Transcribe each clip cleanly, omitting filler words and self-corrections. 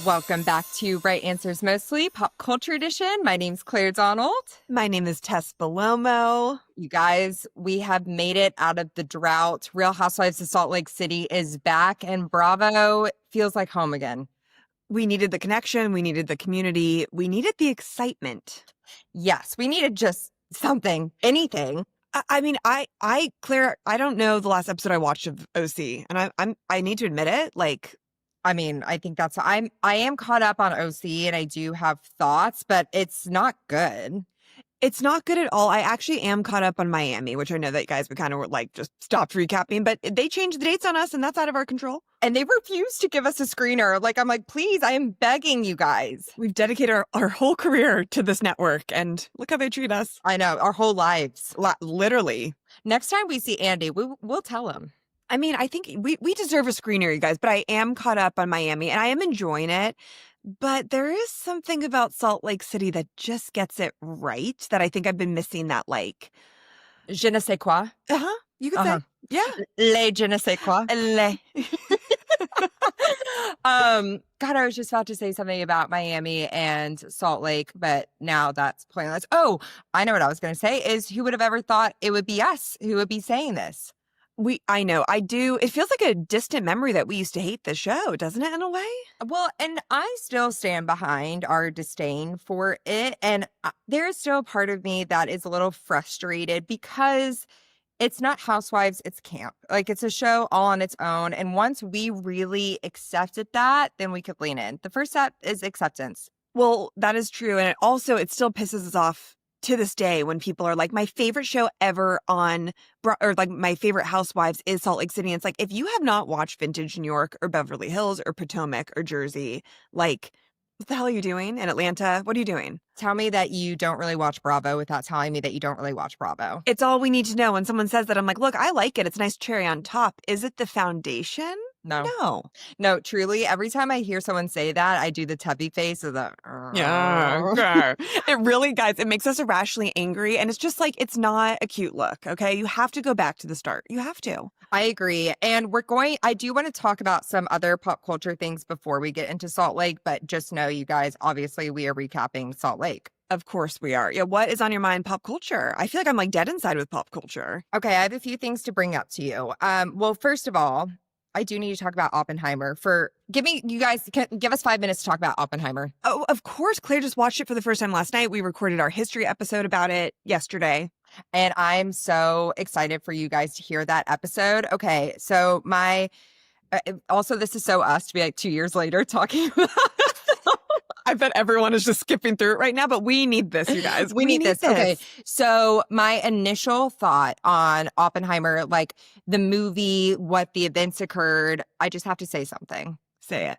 Welcome back to Right Answers Mostly, Pop Culture Edition. My name's Claire Donald. My name is Tess Bellomo. You guys, we have made it out of the drought. Real Housewives of Salt Lake City is back, and Bravo feels like home again. We needed the connection. We needed the community. We needed the excitement. Yes, we needed just something, anything. Claire, I don't know the last episode I watched of OC, and I need to admit it. I think I am caught up on OC and I do have thoughts, but it's not good. It's not good at all. I actually am caught up on Miami, which I know that you guys would kind of were just stopped recapping, but they changed the dates on us and that's out of our control. And they refuse to give us a screener. I'm like, please, I am begging you guys. We've dedicated our whole career to this network and look how they treat us. I know, our whole lives. Literally. Next time we see Andy, we'll tell him. I think we deserve a screener, you guys, but I am caught up on Miami and I am enjoying it. But there is something about Salt Lake City that just gets it right that I think I've been missing that Je ne sais quoi. You could say. Yeah. Le je ne sais quoi. Le. God, I was just about to say something about Miami and Salt Lake, but now that's pointless. Oh, I know what I was going to say is who would have ever thought it would be us who would be saying this? I know, I do. It feels like a distant memory that we used to hate the show, doesn't it, in a way? Well, and I still stand behind our disdain for it. And there's still a part of me that is a little frustrated because it's not Housewives, it's camp. It's a show all on its own. And once we really accepted that, then we could lean in. The first step is acceptance. Well, that is true. And it still pisses us off to this day when people are like, my favorite show ever on, or my favorite Housewives is Salt Lake City. And it's like, if you have not watched Vintage New York or Beverly Hills or Potomac or Jersey, what the hell are you doing in Atlanta? What are you doing? Tell me that you don't really watch Bravo without telling me that you don't really watch Bravo. It's all we need to know. When someone says that, I'm like, look, I like it. It's a nice cherry on top. Is it the foundation? No, truly. Every time I hear someone say that, I do the tubby face of the. Yeah, it really, guys, it makes us irrationally angry. And it's just it's not a cute look. Okay. You have to go back to the start. You have to. I agree. And I do want to talk about some other pop culture things before we get into Salt Lake. But just know, you guys, obviously, we are recapping Salt Lake. Of course we are. Yeah. What is on your mind, pop culture? I feel like I'm dead inside with pop culture. Okay. I have a few things to bring up to you. Well, first of all, I do need to talk about Oppenheimer. Give us 5 minutes to talk about Oppenheimer. Oh, of course. Claire just watched it for the first time last night. We recorded our history episode about it yesterday. And I'm so excited for you guys to hear that episode. Okay. So also this is so us to be 2 years later talking about it. I bet everyone is just skipping through it right now, but we need this, you guys. We need this. Okay. So my initial thought on Oppenheimer, the movie, what the events occurred, I just have to say something. Say it.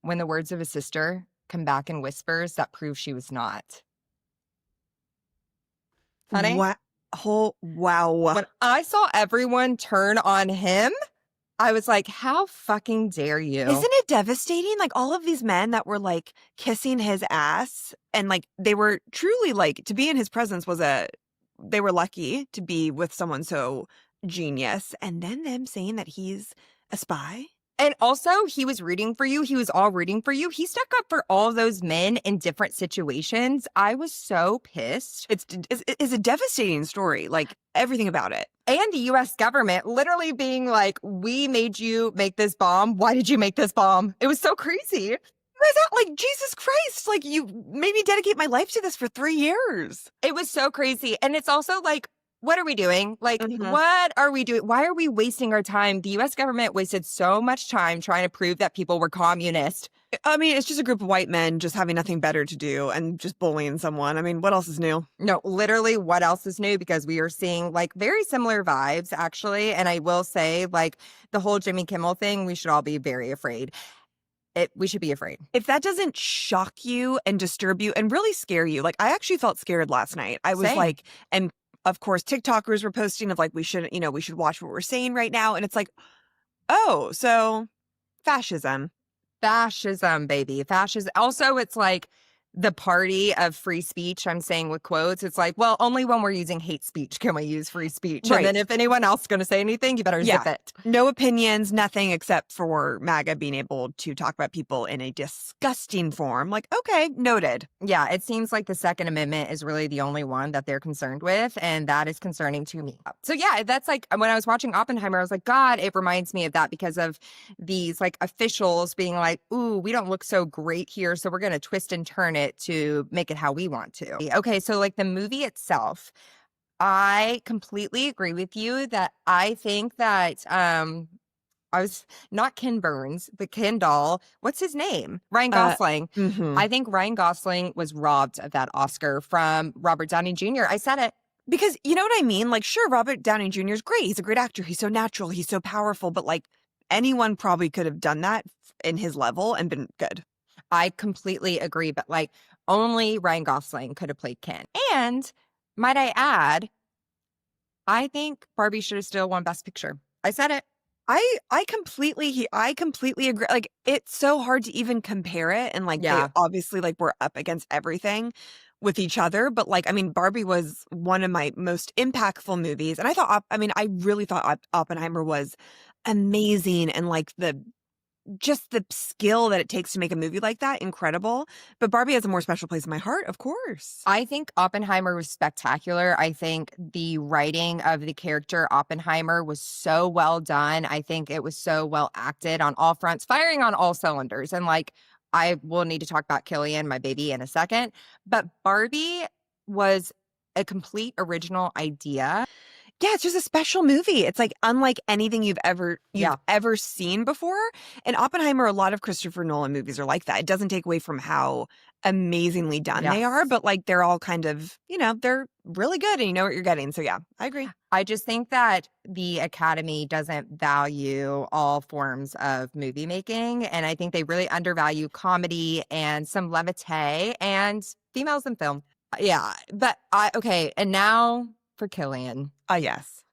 When the words of a sister come back in whispers, that proves she was not. Honey? What? Oh, wow. When I saw everyone turn on him, I was like, how fucking dare you? Isn't it devastating? All of these men that were kissing his ass and they were truly to be in his presence they were lucky to be with someone so genius. And then them saying that he's a spy. And also, he was rooting for you. He was all rooting for you. He stuck up for all those men in different situations. I was so pissed. It's a devastating story, everything about it. And the U.S. government literally being like, we made you make this bomb. Why did you make this bomb? It was so crazy. Jesus Christ, you made me dedicate my life to this for 3 years. It was so crazy. And it's also what are we doing? What are we doing? Why are we wasting our time? The U.S. government wasted so much time trying to prove that people were communist. It's just a group of white men just having nothing better to do and just bullying someone. What else is new? No, literally, what else is new? Because we are seeing very similar vibes, actually. And I will say, the whole Jimmy Kimmel thing, we should all be very afraid. We should be afraid. If that doesn't shock you and disturb you and really scare you, I actually felt scared last night. I was Same. And of course, TikTokers were posting of we should watch what we're saying right now. And it's oh, so fascism. Fascism, baby. Fascism. Also, it's the party of free speech, I'm saying with quotes, it's like, well, only when we're using hate speech can we use free speech. And then Right. if anyone else is going to say anything, you better Yeah. zip it. No opinions, nothing except for MAGA being able to talk about people in a disgusting form. Like, okay, noted. Yeah, it seems like the Second Amendment is really the only one that they're concerned with, and that is concerning to me. So yeah, that's like when I was watching Oppenheimer, I was like, God, it reminds me of that because of these like officials being like, ooh, we don't look so great here, so we're going to twist and turn it to make it how we want to. Okay, so like the movie itself, I completely agree with you that I think that I was not Ken Burns, but Ken Doll. What's his name? Ryan Gosling. Mhm. I think Ryan Gosling was robbed of that Oscar from Robert Downey Jr. I said it. Because you know what I mean? Like, sure, Robert Downey Jr. is great. He's a great actor. He's so natural. He's so powerful. But like, anyone probably could have done that in his level and been good. I completely agree, but like only Ryan Gosling could have played Ken. And might I add, I think Barbie should have still won Best Picture. I said it. I completely agree. Like, it's so hard to even compare it. And like, Yeah. they obviously like we're up against everything with each other. But like, I mean, Barbie was one of my most impactful movies. And I really thought Oppenheimer was amazing. And like just the skill that it takes to make a movie like that, incredible. But Barbie has a more special place in my heart, of course. I think Oppenheimer was spectacular. I think the writing of the character Oppenheimer was so well done. I think it was so well acted on all fronts, firing on all cylinders. And like, I will need to talk about Killian, my baby, in a second. But Barbie was a complete original idea. Yeah, it's just a special movie. It's like unlike anything you've ever Yeah. seen before. And Oppenheimer, a lot of Christopher Nolan movies are like that. It doesn't take away from how amazingly done they are, Yes. but like they're all kind of, they're really good and you know what you're getting. So yeah, I agree. I just think that the Academy doesn't value all forms of movie making. And I think they really undervalue comedy and some levity and females in film. Yeah. But okay. And now for Killian. Yes.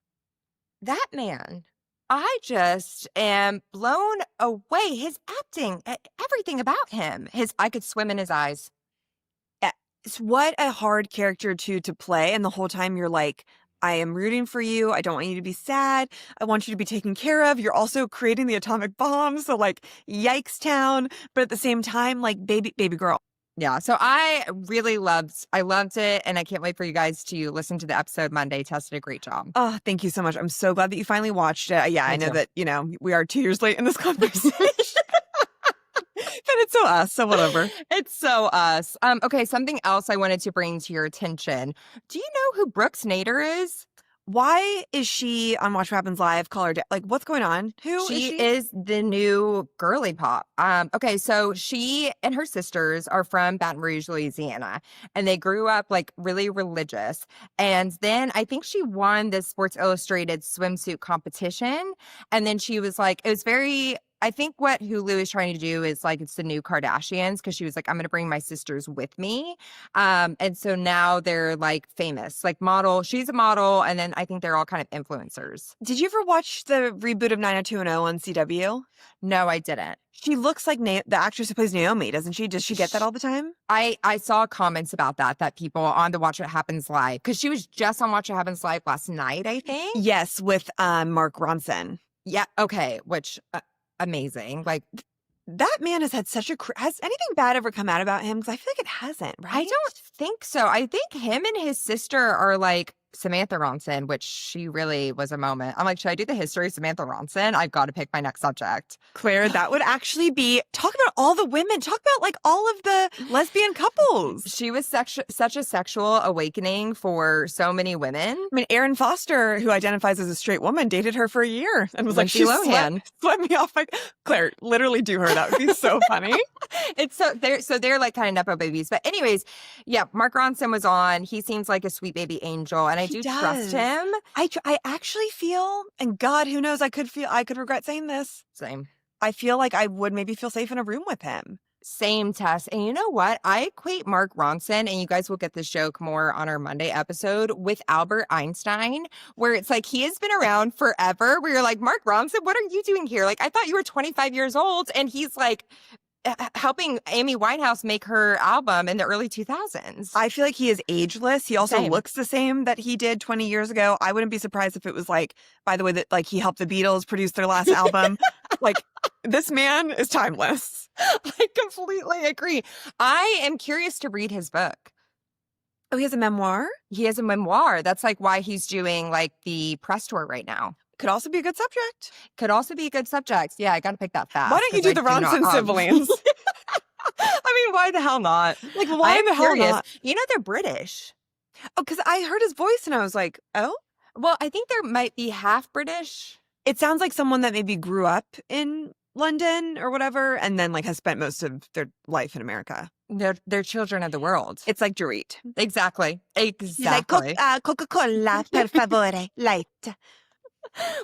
That man, I just am blown away. His acting, everything about him. I could swim in his eyes. It's what a hard character to play. And the whole time you're like, I am rooting for you. I don't want you to be sad. I want you to be taken care of. You're also creating the atomic bomb. So like, yikes town. But at the same time, like baby girl. Yeah, so I loved it, and I can't wait for you guys to listen to the episode Monday. Tess did a great job. Oh, thank you so much. I'm so glad that you finally watched it. Yeah, I know too. that, we are 2 years late in this conversation. But it's so us, so whatever. It's so us. Okay, something else I wanted to bring to your attention. Do you know who Brooke Nader is? Why is she on Watch What Happens Live? Call her like, what's going on? Who She is she? is the new girly pop. Okay, so she and her sisters are from Baton Rouge, Louisiana, and they grew up like really religious. And then I think she won the Sports Illustrated swimsuit competition. And then she was like, it was very, I think what Hulu is trying to do is like it's the new Kardashians, because she was like, I'm going to bring my sisters with me. And so now they're like famous, like model. She's a model, and then I think they're all kind of influencers. Did you ever watch the reboot of 90210 on CW? No, I didn't. She looks like the actress who plays Naomi, doesn't she? Does she get that all the time? I saw comments about that people on the Watch What Happens Live, because she was just on Watch What Happens Live last night, I think. Yes, with Mark Ronson. Yeah. Okay. Which amazing. Like, that man has had such a has anything bad ever come out about him? Because I feel like it hasn't, right? I don't think so. I think him and his sister are like Samantha Ronson, which she really was a moment. I'm like, should I do the history of Samantha Ronson? I've got to pick my next subject. Claire, that would actually be, talk about all the women, talk about like all of the lesbian couples. She was such a sexual awakening for so many women. I mean, Erin Foster, who identifies as a straight woman, dated her for a year and was Lindsay like, Lohan. Swept me off. Like, Claire, literally do her. That would be so funny. It's they're like kind of nepo babies. But anyways, yeah, Mark Ronson was on. He seems like a sweet baby angel, and I do trust him. I actually feel, and God, who knows, I could regret saying this. Same. I feel like I would maybe feel safe in a room with him. Same, Tess. And you know what? I equate Mark Ronson, and you guys will get this joke more on our Monday episode, with Albert Einstein, where it's like he has been around forever, where you're like, Mark Ronson, what are you doing here? Like, I thought you were 25 years old. And he's like helping Amy Winehouse make her album in the early 2000s. I feel like he is ageless. He also Same. looks the same that he did 20 years ago. I wouldn't be surprised if it was like, by the way, that like he helped the Beatles produce their last album. Like, this man is timeless. I completely agree. I am curious to read his book. Oh, he has a memoir? He has a memoir. That's like why he's doing like the press tour right now. Could also be a good subject. Could also be a good subject. Yeah, I got to pick that fast. Why don't you do the Ronson siblings? I mean, why the hell not? Like, why the hell not? You know, they're British. Oh, because I heard his voice and I was like, oh? Well, I think there might be half British. It sounds like someone that maybe grew up in London or whatever and then like has spent most of their life in America. They're children of the world. It's like Dorit. Exactly. He's like, Coca-Cola, per favore, light.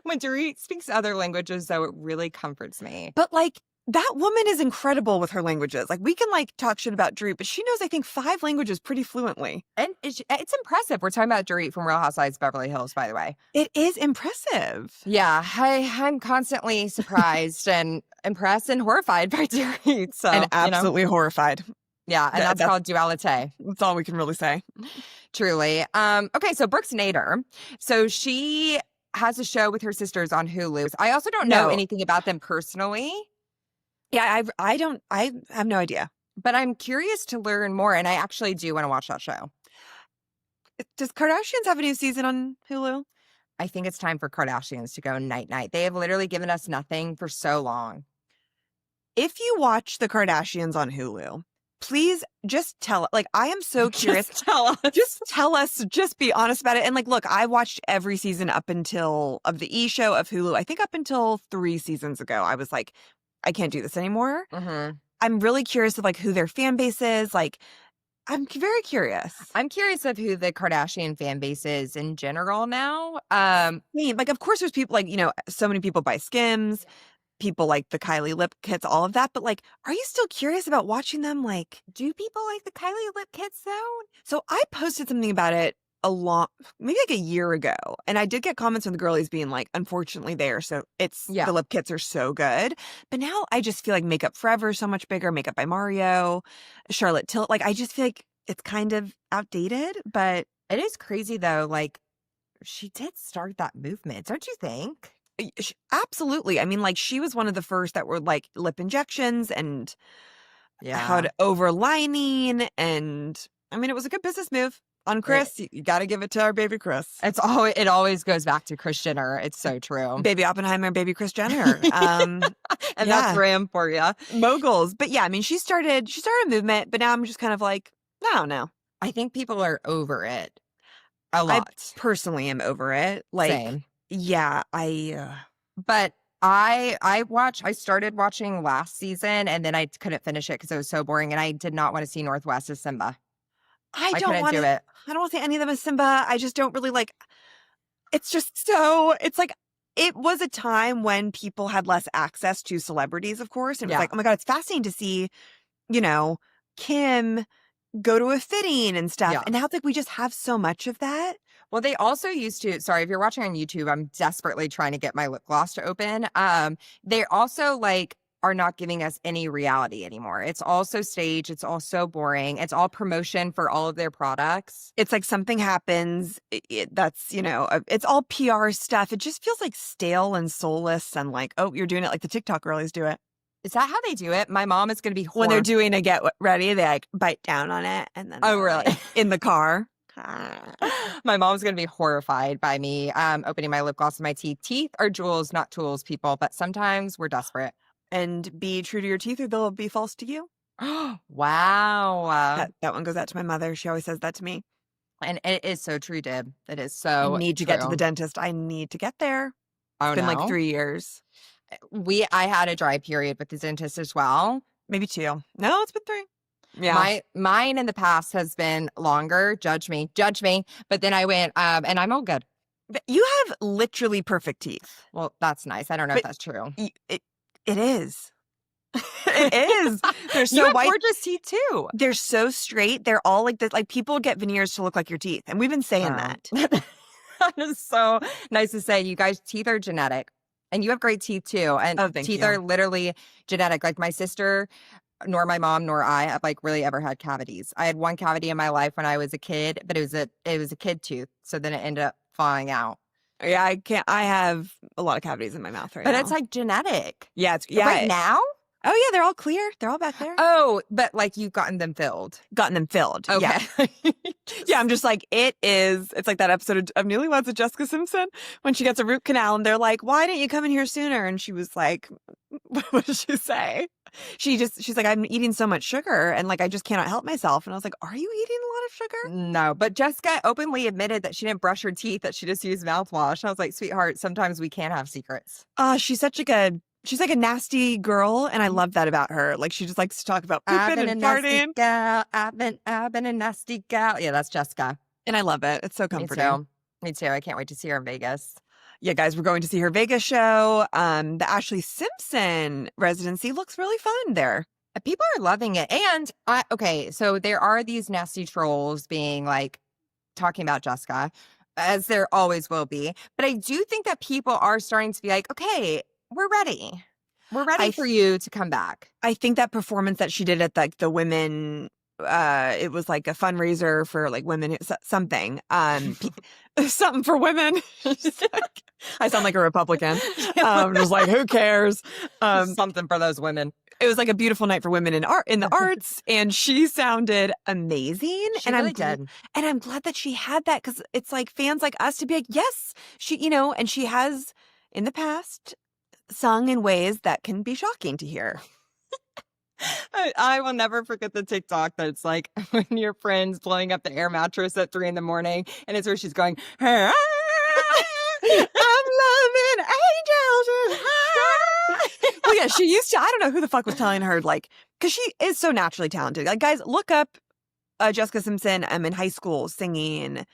When Dorit speaks other languages, though, it really comforts me. But like, that woman is incredible with her languages. Like, we can like talk shit about Dorit, but she knows, I think, 5 languages pretty fluently. And it's impressive. We're talking about Dorit from Real Housewives of Beverly Hills, by the way. It is impressive. Yeah, I'm constantly surprised and impressed and horrified by Dorit. So, and absolutely horrified. Yeah, and that's called duality. That's all we can really say. Truly. Okay, so Brooke Nader. So she has a show with her sisters on Hulu. I also don't know anything about them personally. Yeah, I have no idea. But I'm curious to learn more, and I actually do want to watch that show. Does Kardashians have a new season on Hulu? I think it's time for Kardashians to go night-night. They have literally given us nothing for so long. If you watch the Kardashians on Hulu, please just tell, like, I am so curious. Just tell us. Just tell us, just be honest about it. And like, look, I watched every season up until of the E! Show of Hulu. I think up until 3 seasons ago, I was like, I can't do this anymore. Mm-hmm. I'm really curious of like who their fan base is. Like, I'm very curious. I'm curious of who the Kardashian fan base is in general now. Like, of course, there's people like, you know, so many people buy Skims. People like the Kylie lip kits, all of that. But like, are you still curious about watching them? Like, do people like the Kylie lip kits though? So I posted something about it maybe like a year ago. And I did get comments from the girlies being like, unfortunately the lip kits are so good. But now I just feel like Makeup Forever is so much bigger. Makeup by Mario, Charlotte Tilbury. Like, I just feel like it's kind of outdated, but. It is crazy though. Like, she did start that movement, don't you think? Absolutely. I mean, like, she was one of the first that were like lip injections and how to overlining. And I mean, it was a good business move on Chris. You got to give it to our baby Chris. It always goes back to Kris Jenner. It's so true. Baby Oppenheimer, baby Kris Jenner. And that's Ram for you. Moguls. But yeah, I mean, she started a movement, but now I'm just kind of like, I don't know. I think people are over it a lot. I personally am over it. Like, same. Yeah, but I started watching last season and then I couldn't finish it because it was so boring and I did not want to see Northwest as Simba. I don't want to see any of them as Simba. I just don't really like, it's like, it was a time when people had less access to celebrities, of course. And it was like, oh my God, it's fascinating to see, you know, Kim go to a fitting and stuff. Yeah. And now it's like we just have so much of that. Well, they also used to, sorry, if you're watching on YouTube, I'm desperately trying to get my lip gloss to open. They also like are not giving us any reality anymore. It's all so staged. It's all so boring. It's all promotion for all of their products. It's like something happens. That's, you know, it's all PR stuff. It just feels like stale and soulless and like, oh, you're doing it like the TikTok girlies do it. Is that how they do it? My mom is going to be when they're doing a get ready, they like bite down on it and then really in the car. My mom's going to be horrified by me opening my lip gloss with my teeth. Teeth are jewels, not tools, people, but sometimes we're desperate. And be true to your teeth or they'll be false to you. Wow. That one goes out to my mother. She always says that to me. And it is so true, Dib. It is so I need to get to the dentist. I need to get there. It's been like 3 years. I had a dry period with the dentist as well. Maybe 2. No, it's been 3. Yeah. Mine in the past has been longer. Judge me. But then I went, and I'm all good. But you have literally perfect teeth. Well, that's nice. I don't know if that's true. It is. It is. They're so you have white. Gorgeous teeth too. They're so straight. They're all like this. Like, people get veneers to look like your teeth, and we've been saying that. That is so nice to say. You guys, teeth are genetic, and you have great teeth too. And teeth are literally genetic. Like my sister. nor my mom nor I have like really ever had cavities. I had one cavity in my life when I was a kid, but it was a kid tooth. So then it ended up falling out. Yeah, I can't. I have a lot of cavities in my mouth right But now. it's like genetic. Yeah, Right now? Oh yeah, they're all clear. They're all back there. Oh, but like you've gotten them filled. Gotten them filled. Okay. Yeah. Yeah, I'm just like, it's like that episode of Newlyweds with Jessica Simpson when she gets a root canal and they're like, why didn't you come in here sooner? And she was like, what did she say? She's like, I'm eating so much sugar and like, I just cannot help myself. And I was like, are you eating a lot of sugar? No, but Jessica openly admitted that she didn't brush her teeth, that she just used mouthwash. I was like, sweetheart, sometimes we can't have secrets. She's like a nasty girl, and I love that about her. Like, she just likes to talk about I've pooping been and a nasty farting. gal. I've been a nasty gal. Yeah, that's Jessica. And I love it. It's so comforting. Me too. Me too. I can't wait to see her in Vegas. Yeah, guys, we're going to see her Vegas show. The Ashley Simpson residency looks really fun there. People are loving it. And okay, so there are these nasty trolls being like talking about Jessica, as there always will be. But I do think that people are starting to be like, okay, we're ready. We're ready for you to come back. I think that performance that she did at the women, it was like a fundraiser for like women, something, something for women. I sound like a Republican. Just like, who cares? Something for those women. It was like a beautiful night for women in the arts, and she sounded amazing. She really did. And I'm glad that she had that, because it's like fans like us to be like, yes, she, and she has in the past sung in ways that can be shocking to hear. I will never forget the TikTok that's like when your friend's blowing up the air mattress at 3 a.m. and it's where she's going, I'm loving angels. Well, yeah, she used to. I don't know who the fuck was telling her, like, because she is so naturally talented. Like, guys, look up Jessica Simpson in high school singing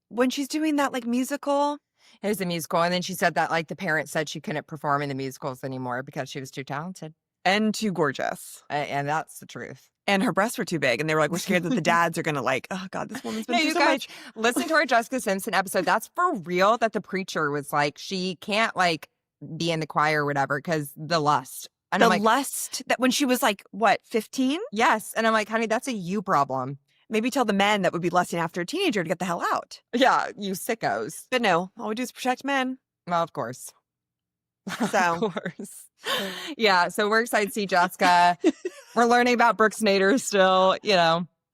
when she's doing that like musical. It was a musical, and then she said that like the parents said she couldn't perform in the musicals anymore because she was too talented and too gorgeous, and that's the truth. And her breasts were too big, and they were like, we're scared that the dads are gonna like, oh god, this woman's been through you so guys, much. Listen to our Jessica Simpson episode. That's for real. That the preacher was like, she can't like be in the choir or whatever because the lust. And I'm like, lust that when she was like what 15? Yes, and I'm like, honey, that's a you problem. Maybe tell the men that would be lusting after a teenager to get the hell out. Yeah, you sickos. But no, all we do is protect men. Well, of course. So, of course. Yeah, so we're excited to see Jessica. We're learning about Brooke Nader still,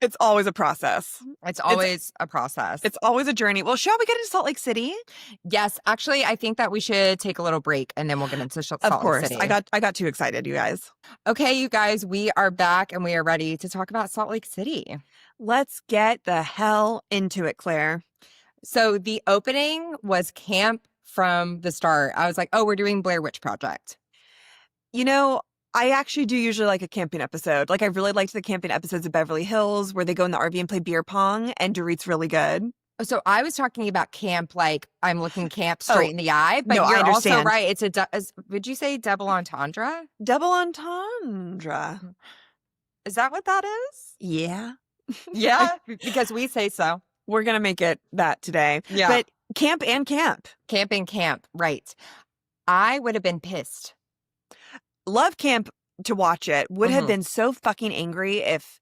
It's always a process. It's always a process. It's always a journey. Well, shall we get into Salt Lake City? Yes. Actually, I think that we should take a little break and then we'll get into Salt Lake City. Of course. I got too excited, you guys. Okay, you guys, we are back and we are ready to talk about Salt Lake City. Let's get the hell into it, Claire. So the opening was camp from the start. I was like, oh, we're doing Blair Witch Project. I actually do usually like a camping episode. Like, I really liked the camping episodes of Beverly Hills where they go in the RV and play beer pong, and Dorit's really good. So I was talking about camp like I'm looking camp straight in the eye, but no, you're also right. It's would you say double entendre? Double entendre. Is that what that is? Yeah. Yeah, because we say so. We're going to make it that today. Yeah. But camp and camp. Camp and camp, right. I would have been pissed. Love camp to watch it. Would have been so fucking angry if,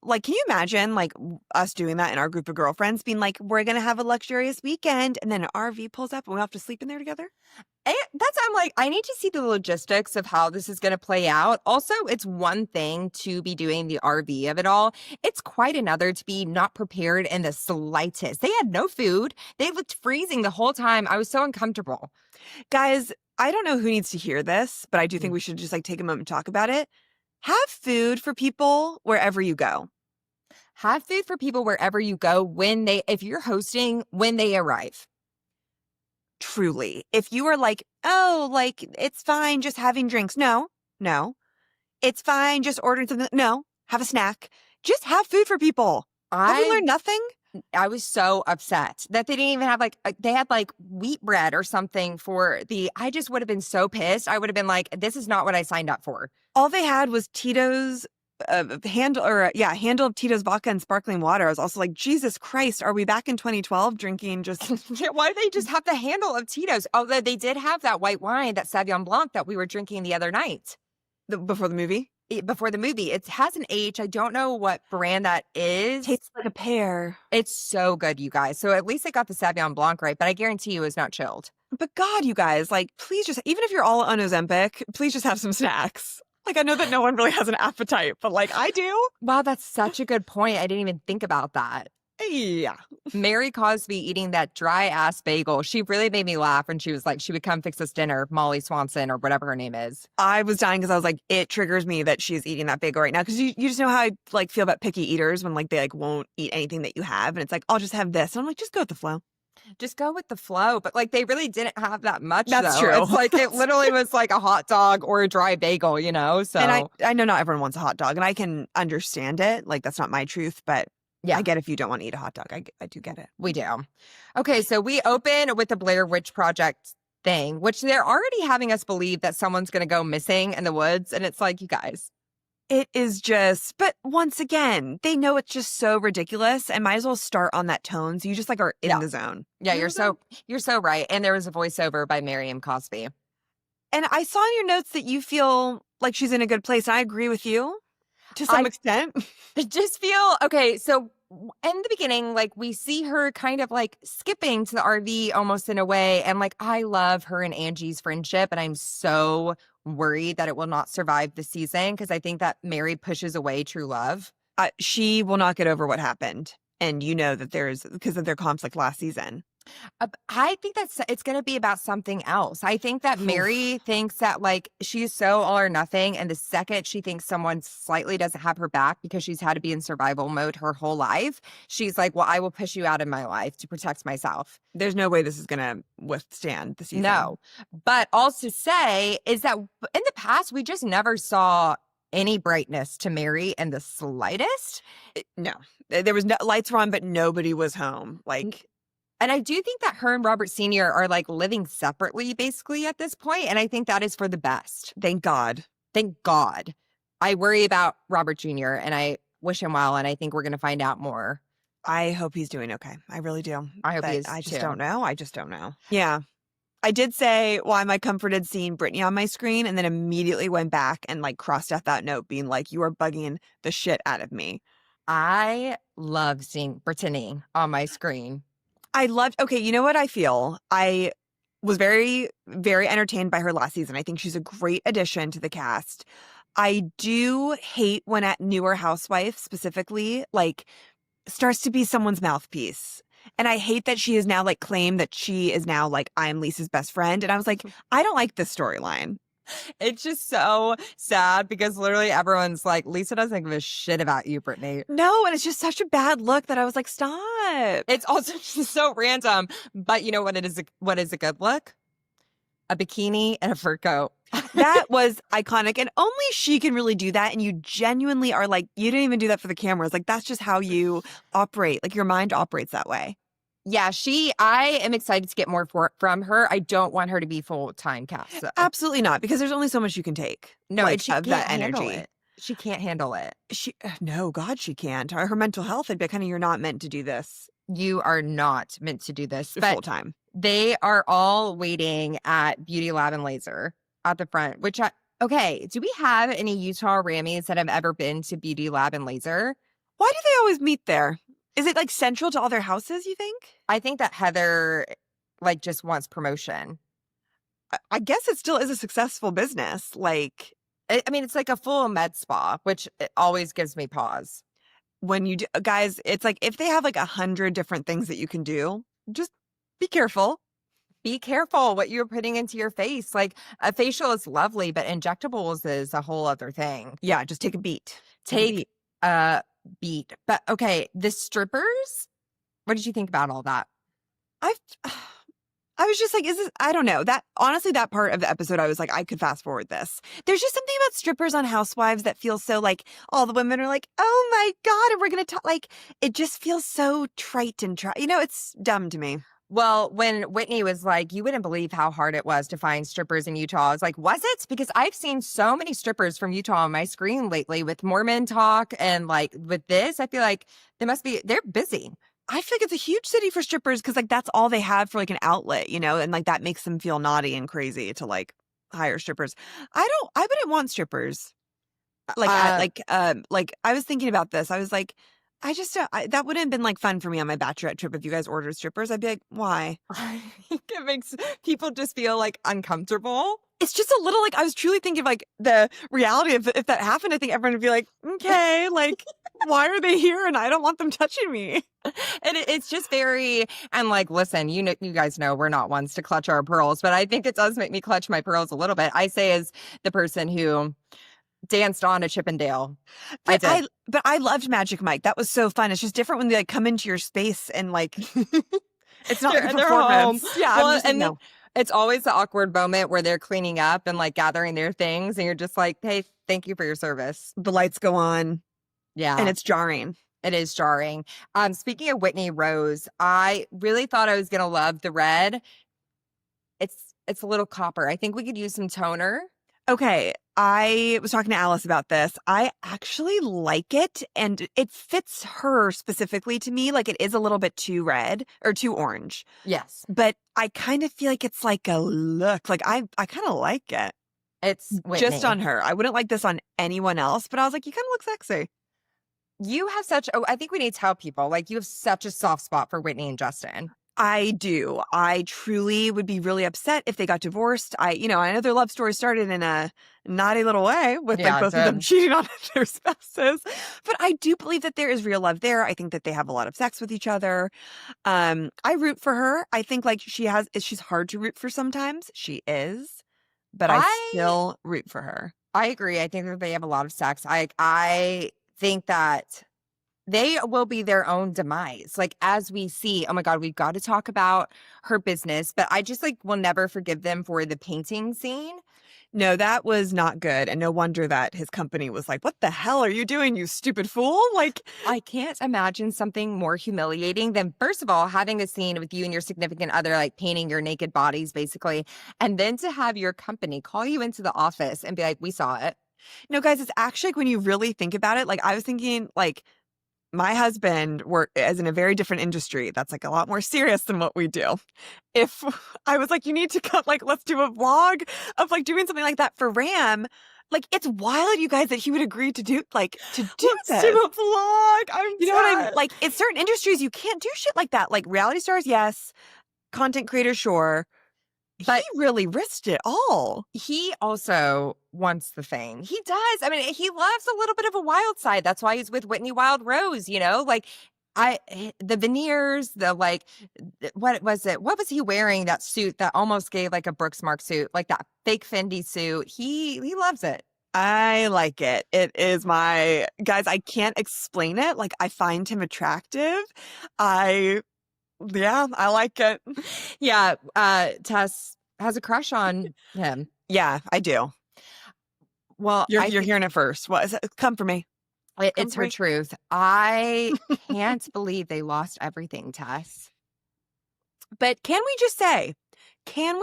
like, can you imagine, like, us doing that in our group of girlfriends, being like, we're going to have a luxurious weekend, and then an RV pulls up and we have to sleep in there together? I'm like, I need to see the logistics of how this is going to play out. Also, it's one thing to be doing the RV of it all. It's quite another to be not prepared in the slightest. They had no food. They looked freezing the whole time. I was so uncomfortable. Guys, I don't know who needs to hear this, but I do think we should just like take a moment to talk about it. Have food for people wherever you go. Have food for people wherever you go if you're hosting, when they arrive. Truly. If you are like, oh, like, it's fine just having drinks. No. It's fine just ordering something. No. Have a snack. Just have food for people. Have we learned nothing? I was so upset that they didn't even have they had like wheat bread or something I just would have been so pissed. I would have been like, this is not what I signed up for. All they had was Tito's handle of Tito's vodka and sparkling water. I was also like, Jesus Christ, are we back in 2012 drinking just... Why do they just have the handle of Tito's? Although they did have that white wine, that Sauvignon Blanc that we were drinking the other night. Before the movie? before the movie. It has an H. I don't know what brand that is. Tastes like a pear. It's so good, you guys. So at least I got the Sauvignon Blanc right, but I guarantee you it's not chilled. But God, you guys, like, please just, even if you're all on Ozempic, please just have some snacks. Like, I know that no one really has an appetite, but like I do. Wow, that's such a good point. I didn't even think about that. Yeah. Mary Cosby eating that dry ass bagel. She really made me laugh when she was like, she would come fix us dinner, Molly Swanson or whatever her name is. I was dying because I was like, it triggers me that she's eating that bagel right now. Because you just know how I like feel about picky eaters when like they like won't eat anything that you have. And it's like, I'll just have this. And I'm like, just go with the flow. Just go with the flow. But like they really didn't have that much. That's though. true. It's like it literally was like a hot dog or a dry bagel, you know? So And I know not everyone wants a hot dog and I can understand it. Like that's not my truth, but yeah, I get if you don't want to eat a hot dog. I do get it. We do. Okay, so we open with the Blair Witch Project thing, which they're already having us believe that someone's going to go missing in the woods. And it's like, you guys. It is just, but once again, they know it's just so ridiculous and might as well start on that tone. So you just like are in the zone. Yeah, you're so right. And there was a voiceover by Miriam Cosby. And I saw in your notes that you feel like she's in a good place. And I agree with you to some extent. I just feel, okay, so in the beginning, like we see her kind of like skipping to the RV almost in a way. And like, I love her and Angie's friendship. And I'm so worried that it will not survive the season because I think that Mary pushes away true love. She will not get over what happened. And you know that there's, because of their conflict last season. I think it's going to be about something else. I think that Mary thinks that like she's so all or nothing. And the second she thinks someone slightly doesn't have her back because she's had to be in survival mode her whole life, she's like, well, I will push you out of my life to protect myself. There's no way this is going to withstand the season. No. But also say is that in the past, we just never saw any brightness to Mary in the slightest. No. There was no lights were on, but nobody was home. Like, and I do think that her and Robert Sr. are like living separately basically at this point, and I think that is for the best. Thank God. Thank God. I worry about Robert Jr. and I wish him well, and I think we're going to find out more. I hope he's doing okay. I really do. I hope he is I just too. don't know. I just don't know. Yeah. I did say, why am I comforted seeing Brittany on my screen? And then immediately went back and like crossed out that note being like, you are bugging the shit out of me. I love seeing Brittany on my screen. Okay, you know what I feel? I was very, very entertained by her last season. I think she's a great addition to the cast. I do hate when at newer housewife specifically, like, starts to be someone's mouthpiece. And I hate that she is now like claimed that she is now like, I'm Lisa's best friend. And I was like, I don't like this storyline. It's just so sad because literally everyone's like, Lisa doesn't give a shit about you, Brittany. No, and it's just such a bad look that I was like, stop. It's also just so random. But you know what what is a good look? A bikini and a fur coat. That was iconic. And only she can really do that. And you genuinely are like, you didn't even do that for the cameras. Like, that's just how you operate. Like, your mind operates that way. Yeah, I am excited to get more from her. I don't want her to be full-time cast. Though. Absolutely not, because there's only so much you can take. No, like, she of can't that energy. handle it. She can't handle it. No, God, she can't. Her mental health, I'd be kind of, you're not meant to do this. You are not meant to do this. Full time. They are all waiting at Beauty Lab and Laser at the front, okay, do we have any Utah Rammies that have ever been to Beauty Lab and Laser? Why do they always meet there? Is it like central to all their houses, you think? I think that Heather like just wants promotion. I guess it still is a successful business. Like, I mean, it's like a full med spa, which it always gives me pause. When you do, guys, it's like if they have like 100 different things that you can do, just be careful. Be careful what you're putting into your face. Like a facial is lovely, but injectables is a whole other thing. Yeah, just take a beat. Take a beat. But okay, the strippers, what did you think about all that? I was just like, I don't know. That honestly, that part of the episode, I was like, I could fast forward this. There's just something about strippers on Housewives that feels so like all the women are like, oh my God, and we're going to talk. Like, it just feels so trite and it's dumb to me. Well, when Whitney was like, you wouldn't believe how hard it was to find strippers in Utah. I was like, was it? Because I've seen so many strippers from Utah on my screen lately with Mormon talk. And like with this, I feel like they're busy. I feel like it's a huge city for strippers because like that's all they have for like an outlet, and like that makes them feel naughty and crazy to like hire strippers. I wouldn't want strippers. Uh, Like I was thinking about this. I was like, I just that wouldn't have been like fun for me on my bachelorette trip if you guys ordered strippers. I'd be like, why? I think it makes people just feel like uncomfortable. It's just a little like I was truly thinking of like the reality of if that happened. I think everyone would be like, okay, like why are they here and I don't want them touching me. And it's just very, and like, listen, you guys know we're not ones to clutch our pearls, but I think it does make me clutch my pearls a little bit. I say as the person who danced on a Chippendale. I did. But I loved Magic Mike. That was so fun. It's just different when they like come into your space and like it's not like a They're home. performance. Yeah, Well, I'm just like, and no. it's always the awkward moment where they're cleaning up and like gathering their things, and you're just like, hey, thank you for your service. The lights go on Yeah. and it's jarring. It is jarring. Speaking of Whitney Rose, I really thought I was gonna love the red. It's a little copper. I think we could use some toner. Okay, I was talking to Alice about this. I actually like it, and it fits her specifically to me. Like, it is a little bit too red or too orange, Yes, but I kind of feel like it's like a look. Like, I kind of like it it's Whitney. just on her. I wouldn't like this on anyone else, but I was like, you kind of look sexy. You have such. Oh, I think we need to tell people like you have such a soft spot for Whitney and Justin. I do. I truly would be really upset if they got divorced. I know their love story started in a naughty little way with Yeah, like it both of them did. cheating on their spouses. But I do believe that there is real love there. I think that they have a lot of sex with each other. I root for her. I think like she's hard to root for sometimes. She is, but I still root for her. I agree. I think that they have a lot of sex. I think that they will be their own demise. Like, as we see, oh my God, we've got to talk about her business, but I just like will never forgive them for the painting scene. No, that was not good. And no wonder that his company was like, what the hell are you doing, you stupid fool? Like, I can't imagine something more humiliating than, first of all, having a scene with you and your significant other, like painting your naked bodies, basically. And then to have your company call you into the office and be like, we saw it. no, guys, it's actually, like, when you really think about it, like I was thinking, like, my husband is in a very different industry that's like a lot more serious than what we do. If I was like, you need to come, like, let's do a vlog of like doing something like that for Ram. Like, it's wild, you guys, that he would agree to do this. Let's do a vlog. You know what I mean? Like, in certain industries, you can't do shit like that. Like reality stars, yes. Content creators, sure. But he really risked it all. He also wants the fame. He does. I mean, he loves a little bit of a wild side. That's why he's with Whitney Wild Rose, like the veneers, the like, what was it? What was he wearing? That suit that almost gave like a Brooks Mark suit, like that fake Fendi suit. He loves it. I like it. It is guys, I can't explain it. Like, I find him attractive. Yeah, I like it. Yeah, Tess has a crush on him. Yeah, I do. Well, you're hearing it first. What is it? Come for me. It's her truth. I can't believe they lost everything, Tess. But can we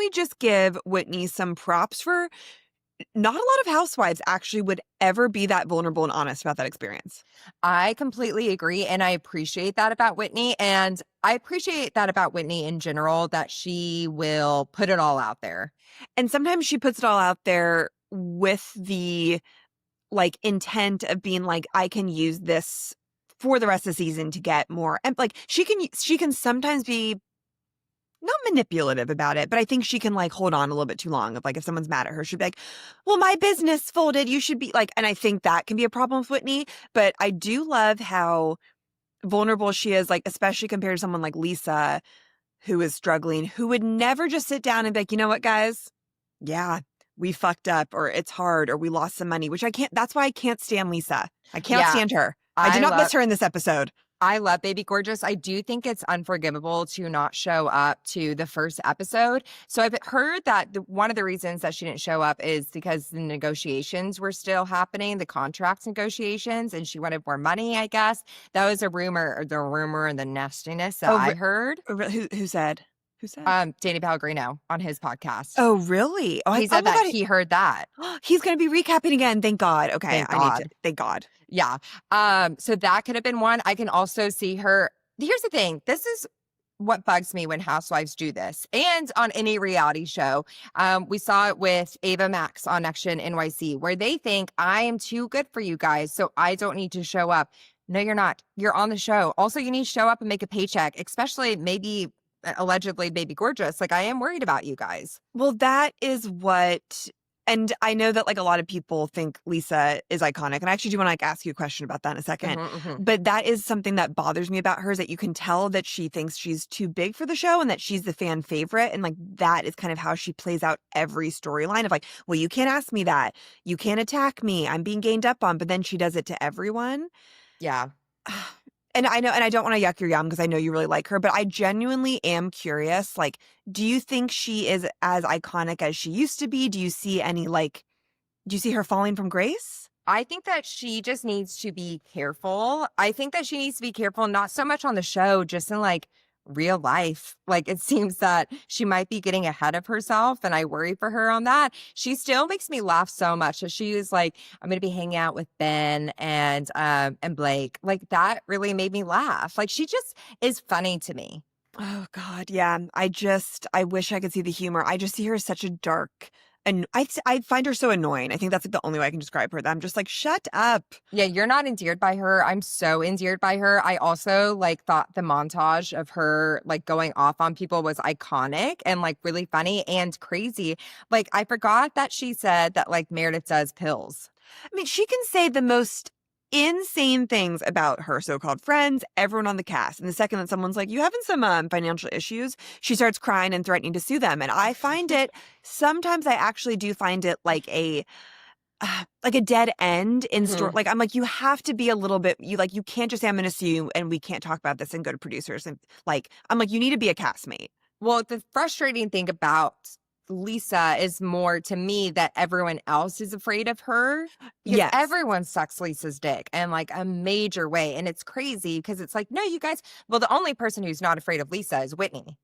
just give Whitney some props for not a lot of housewives actually would ever be that vulnerable and honest about that experience. I completely agree. And I appreciate that about Whitney. And I appreciate that about Whitney in general, that she will put it all out there. And sometimes she puts it all out there with the like intent of being like, I can use this for the rest of the season to get more. And like she can sometimes be not manipulative about it, but I think she can like hold on a little bit too long. Of like, if someone's mad at her, she'd be like, well, my business folded. You should be like, and I think that can be a problem with Whitney, but I do love how vulnerable she is, like, especially compared to someone like Lisa, who is struggling, who would never just sit down and be like, you know what, guys? Yeah, we fucked up, or it's hard, or we lost some money, which I can't, that's why I can't stand Lisa. I can't stand her. I did not miss her in this episode. I love Baby Gorgeous. I do think it's unforgivable to not show up to the first episode. So I've heard that one of the reasons that she didn't show up is because the negotiations were still happening, the contracts negotiations, and she wanted more money, I guess. That was a rumor, or the rumor and the nastiness that I heard. Who said? Danny Pellegrino on his podcast. Oh, really? Oh, he said that he heard that. He's going to be recapping again. Thank God. Okay. Thank God. Yeah. So that could have been one. I can also see her. Here's the thing. This is what bugs me when housewives do this and on any reality show. We saw it with Ava Max on Next Gen NYC, where they think I am too good for you guys, so I don't need to show up. No, you're not. You're on the show. Also, you need to show up and make a paycheck, especially maybe allegedly Baby Gorgeous. Like, I am worried about you guys. Well, that is what, and I know that like a lot of people think Lisa is iconic, and I actually do want to like ask you a question about that in a second. But that is something that bothers me about her, is that you can tell that she thinks she's too big for the show and that she's the fan favorite, and like that is kind of how she plays out every storyline of like, well, you can't ask me that, you can't attack me, I'm being ganged up on, but then she does it to everyone. Yeah. And I know, and I don't want to yuck your yum because I know you really like her, but I genuinely am curious. Like, do you think she is as iconic as she used to be? Do you see any, like, do you see her falling from grace? I think that she just needs to be careful. I think that she needs to be careful, not so much on the show, just in like real life. Like, it seems that she might be getting ahead of herself, and I worry for her on that. She still makes me laugh so much. So she was like, I'm going to be hanging out with Ben and Blake. Like, that really made me laugh. Like, she just is funny to me. Oh God, yeah. I wish I could see the humor. I just see her as such a dark, and I find her so annoying. I think that's like the only way I can describe her. That I'm just like, shut up. Yeah, you're not endeared by her. I'm so endeared by her. I also like thought the montage of her like going off on people was iconic and like really funny and crazy. Like, I forgot that she said that like Meredith does pills. I mean, she can say the most insane things about her so-called friends, everyone on the cast. And the second that someone's like, you having some financial issues, she starts crying and threatening to sue them. And I find it, sometimes I actually do find it like a dead end in store. Like, I'm like, you have to be a little bit, you can't just say, I'm going to sue you and we can't talk about this and go to producers. And like, I'm like, you need to be a castmate. Well, the frustrating thing about Lisa is more to me that everyone else is afraid of her. Because Yes. everyone sucks Lisa's dick in like a major way. And it's crazy because it's like, no, you guys, well, the only person who's not afraid of Lisa is Whitney.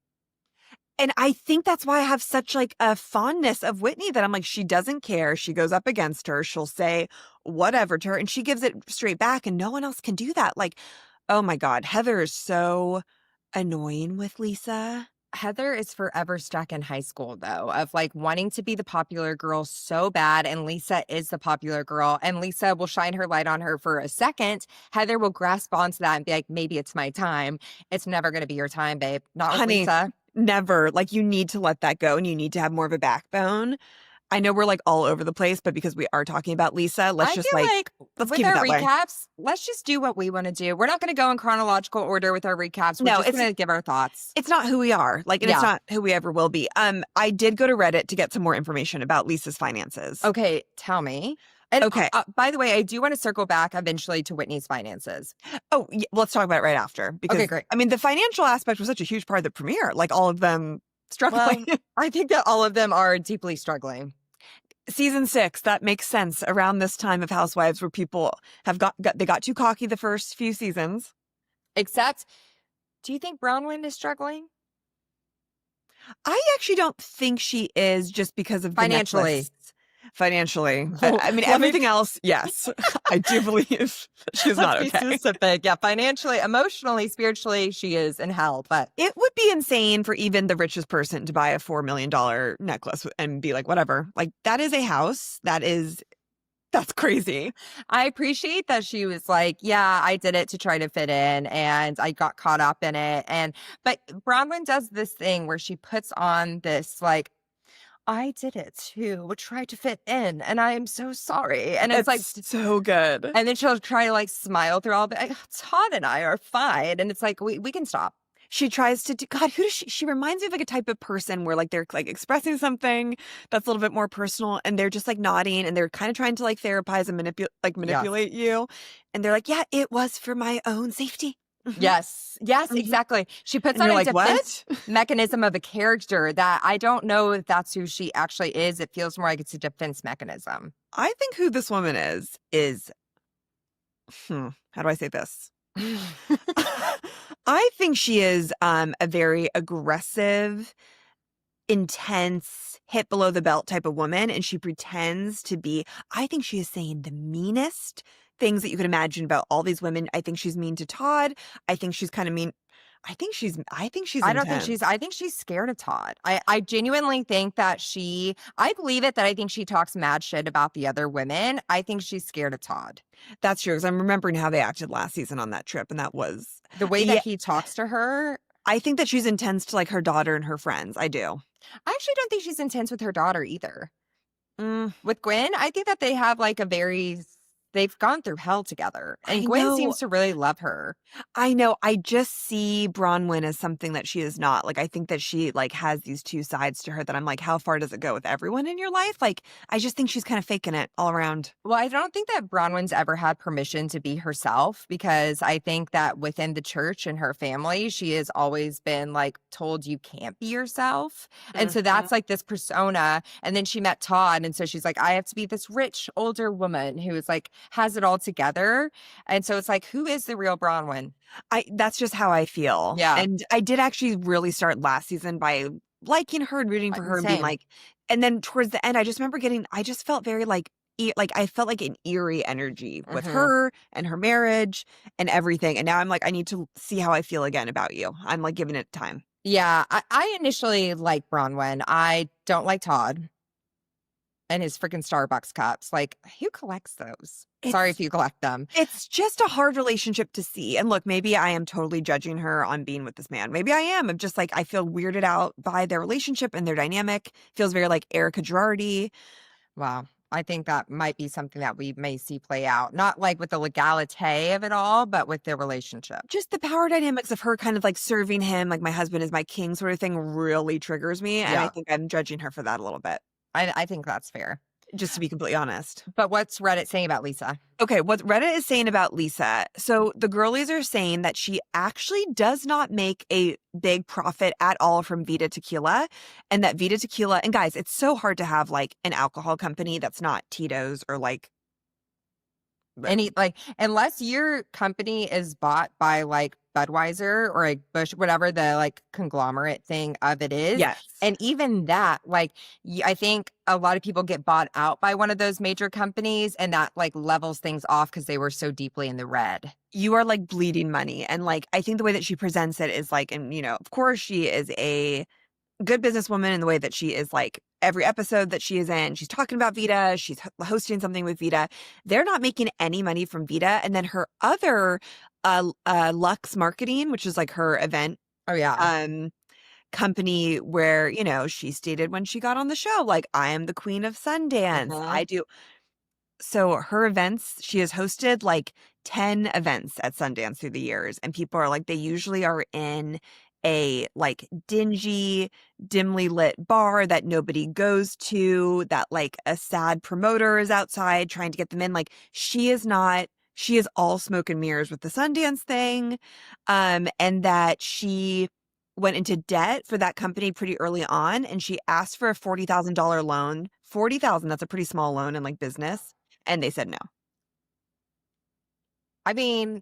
And I think that's why I have such like a fondness of Whitney, that I'm like, she doesn't care. She goes up against her. She'll say whatever to her and she gives it straight back, and no one else can do that. Like, oh my God, Heather is so annoying with Lisa. Heather is forever stuck in high school, though, of like wanting to be the popular girl so bad. And Lisa is the popular girl. And Lisa will shine her light on her for a second. Heather will grasp onto that and be like, maybe it's my time. It's never going to be your time, babe. Not with Honey, Lisa. Never. Like, you need to let that go and you need to have more of a backbone. I know we're like all over the place, but because we are talking about Lisa, let's just like let's with keep our it that way. recaps, let's just do what we want to do. We're not going to go in chronological order with our recaps. We're No, just going to give our thoughts. It's not who we are. Like, and it's not who we ever will be. I did go to Reddit to get some more information about Lisa's finances. Okay, tell me. And okay. By the way, I do want to circle back eventually to Whitney's finances. Oh, yeah, let's talk about it right after. Because, okay, great. I mean, the financial aspect was such a huge part of the premiere. Like, all of them struggling. Well, I think that all of them are deeply struggling. Season 6, that makes sense around this time of Housewives, where people have got too cocky the first few seasons. Except, do you think Bronwyn is struggling? I actually don't think she is, just because of financially. Financially. I mean, everything else, yes. I do believe she's not okay. Specific. Yeah, financially, emotionally, spiritually, she is in hell. But it would be insane for even the richest person to buy a $4 million necklace and be like, whatever. Like, that is a house. That's crazy. I appreciate that she was like, yeah, I did it to try to fit in and I got caught up in it. But Bronwyn does this thing where she puts on this like, I did it to try to fit in, and I am so sorry. And it's like so good. And then she'll try to like smile through all the Todd and I are fine. And it's like, we can stop. She tries to do, God, who does she reminds me of like a type of person where like they're like expressing something that's a little bit more personal and they're just like nodding and they're kind of trying to like therapize and manipulate you. And they're like, yeah, it was for my own safety. Yes, exactly. She puts on a defense mechanism of a character that I don't know if that's who she actually is. It feels more like it's a defense mechanism. I think who this woman is how do I say this? I think she is a very aggressive, intense, hit below the belt type of woman, and she pretends to be. I think she is saying the meanest things that you could imagine about all these women. I think she's mean to Todd. I think she's kind of mean. I think she's I don't think intense. I think she's scared of Todd. I genuinely think that I believe it that I think she talks mad shit about the other women. I think she's scared of Todd. That's true, 'cause I'm remembering how they acted last season on that trip, and that was The way that yeah, he talks to her, I think that she's intense to, like, her daughter and her friends, I do. I actually don't think she's intense with her daughter either. Mm, With Gwen, I think that they have like a very they've gone through hell together, and I Gwen know. seems to really love her. I know, I just see Bronwyn as something that she is not, like, I think that she, like, has these 2 sides to her that I'm like, "How far does it go with everyone in your life?" Like, I just think she's kinda faking it all around. Well, I don't think that Bronwyn's ever had permission to be herself because I think that within the church and her family, she has always been like told you can't be yourself. And so Mhm. that's like this persona. And then she met Todd. And so she's like, I have to be this rich older woman who is like, has it all together. And so it's like, who is the real Bronwyn? I That's just how I feel, Yeah, and I did actually really start last season by liking her and rooting for her and being same. like and then towards the end, I just felt very, like, I felt like an eerie energy with Hmm. her and her marriage and everything, and now I'm like, "I need to see how I feel again about you." I'm, like, giving it time. Yeah, I initially like Bronwyn. I don't like Todd and his freaking Starbucks cups. Like, who collects those? Sorry if It's you collect them. it's just a hard relationship to see, and look, maybe I am totally judging her on being with this man. Maybe I am. I'm just, like, I feel weirded out by their relationship and their dynamic. Feels very like Erica Girardi. Wow. I think that might be something that we may see play out, not like with the legality of it all, but with their relationship. Just the power dynamics of her kind of, like, serving him, like, "My husband is my king," sort of thing really triggers me, and I Yeah, think I'm judging her for that a little bit, I think that's fair. just to be completely honest. But what's Reddit saying about Lisa? Okay, what Reddit is saying about Lisa, so the girlies are saying that she actually does not make a big profit at all from Vida Tequila, and that Vida Tequila and guys, it's so hard to have, like, an alcohol company that's not Tito's or, like, Any like unless your company is bought by like Budweiser or like Bush, whatever the like conglomerate thing of it is. yes. And even that, like, I think a lot of people get bought out by one of those major companies, and that like levels things off because they were so deeply in the red. You are, like, bleeding money, and, like, I think the way that she presents it is, like and, of course, she is a good businesswoman in the way that she is like every episode that she is in, she's talking about Vita, she's hosting something with Vita. They're not making any money from Vita. And then her other Lux Marketing, which is like her event Oh yeah. um company where, she stated when she got on the show, like, I am the queen of Sundance. Hmm. I do so her events, she has hosted like 10 events at Sundance through the years, and people are like, they usually are in a like dingy, dimly lit bar that nobody goes to, that like a sad promoter is outside trying to get them in. Like, she is not, she is all smoke and mirrors with the Sundance thing. And that she went into debt for that company pretty early on, and she asked for a $40,000 loan. 40,000, that's a pretty small loan in like business, and they said no. I mean,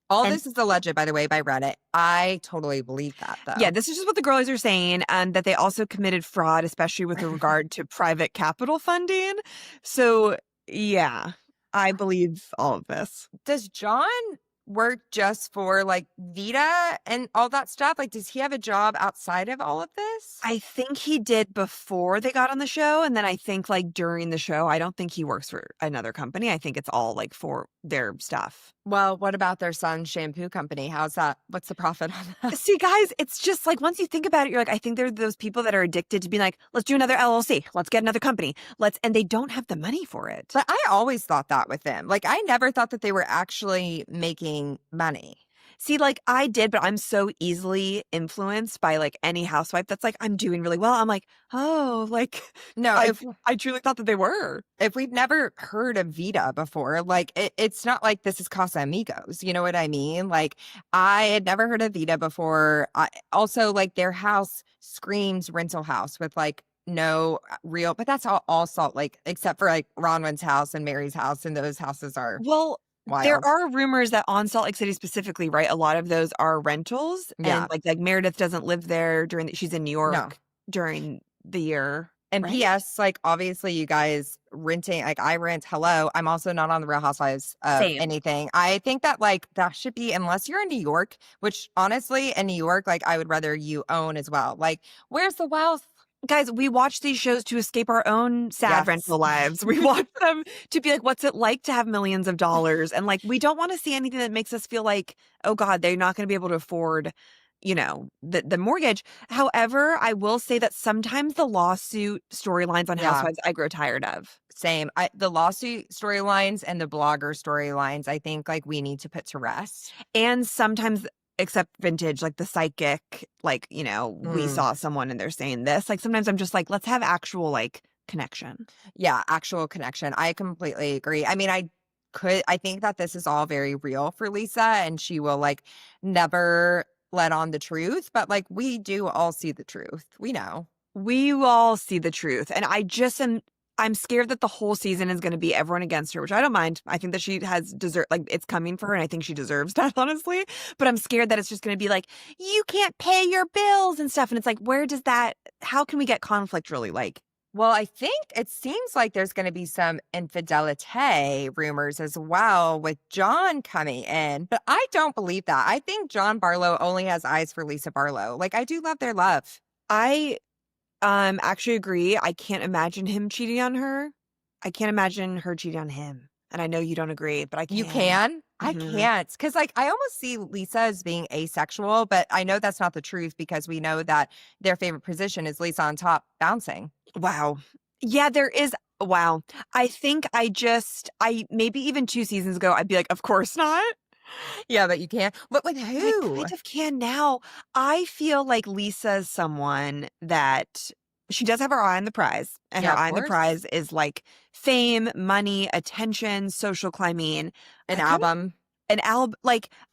all And this is alleged, by the way, by Reddit. I totally believe that yeah, though. this is just what the girlies are saying, that they also committed fraud, especially with regard to private capital funding. So, yeah, I believe all of this. Does John work just for like Vita and all that stuff? Like, does he have a job outside of all of this? I think he did before they got on the show, and then I think, like, during the show, I don't think he works for another company. I think it's all, like, for their stuff. Well, what about their son's shampoo company? How's that? What's the profit on that? See, guys, it's just, like, once you think about it, you're like, I think there are those people that are addicted to being like, "Let's do another LLC. Let's get another company. Let's" and they don't have the money for it. But I always thought that with them. Like, I never thought that they were actually making money. See, like, I did, but I'm so easily influenced by, like, any housewife that's like, "I'm doing really well." I'm like, "Oh," like, No, I I truly thought that they were. if we've never heard of Vita before, like it's not like this is Casamigos, you know what I mean? Like I had never heard of Vita before. Also, like their house screams rental house with like no real, but that's all Salt Lake except for like Ronwyn's house and Mary's house, and those houses are Well, there wild. are rumors that on Salt Lake City specifically, right, a lot of those are rentals, and, Yeah, like, Meredith doesn't live there she's in New no. York during the year. And right? PS, like, obviously, you guys renting, like, I rent, hello. I'm also not on the Real Housewives of Same. anything. I think that, like, that should be, unless you're in New York, which honestly, in New York, like, I would rather you own as well. Like, where's the wealth? Guys, we watch these shows to escape our own sad Yes. rental lives. We watch them to be like, what's it like to have millions of dollars? And like, we don't want to see anything that makes us feel like, oh God, they're not going to be able to afford, the mortgage. However, I will say that sometimes the lawsuit storylines on Yeah, Housewives I grow tired of. same. The lawsuit storylines and the blogger storylines, I think, like, we need to put to rest. And sometimes, except vintage, like the psychic, like, we Mm. saw someone and they're saying this. Like sometimes I'm just like, let's have actual like connection. Yeah, actual connection. I completely agree. I mean, I think that this is all very real for Lisa, and she will, like, never let on the truth, but, like, we do all see the truth. We know. We will all see the truth. And I'm scared that the whole season is going to be everyone against her, which I don't mind. I think that she has like it's coming for her and I think she deserves that, honestly. But I'm scared that it's just going to be like, you can't pay your bills and stuff. And it's like, how can we get conflict really like? Well, I think it seems like there's gonna be some infidelity rumors as well with John coming in, but I don't believe that. I think John Barlow only has eyes for Lisa Barlow. Like, I do love their love. I actually agree. I can't imagine him cheating on her. I can't imagine her cheating on him. And I know you don't agree, but I You can. can? I Mhm. can't, because, like, I almost see Lisa as being asexual, but I know that's not the truth because we know that their favorite position is Lisa on top bouncing. Wow. Yeah, there is. Wow. I think I maybe even 2 seasons ago, I'd be like, "Of course not." Yeah, but you can't. But with But I who? kind of can now. I feel like Lisa's someone that she does have her eye on the prize, and Yeah, her of eye on the course. prize is like fame, money, attention, social climbing. An I kind of album.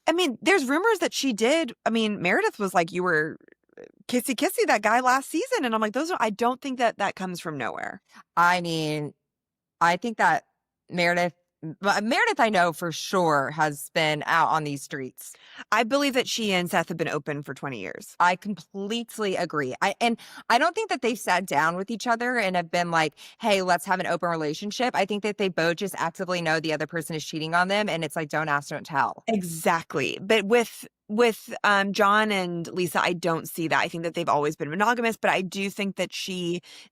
I mean, there's rumors that she did. I mean, Meredith was like, "You were kissy kissy that guy last season," and I'm like, I don't think that that comes from nowhere. I mean, I think that Meredith Meredith, I know for sure, has been out on these streets. I believe that she and Seth have been open for 20 years. I completely agree. I don't think that they've sat down with each other and have been like, "Hey, let's have an open relationship." I think that they both just actively know the other person is cheating on them, and it's like, "Don't ask, don't tell." Exactly. But with John and Lisa, I don't see that. I think that they've always been monogamous, but I do think that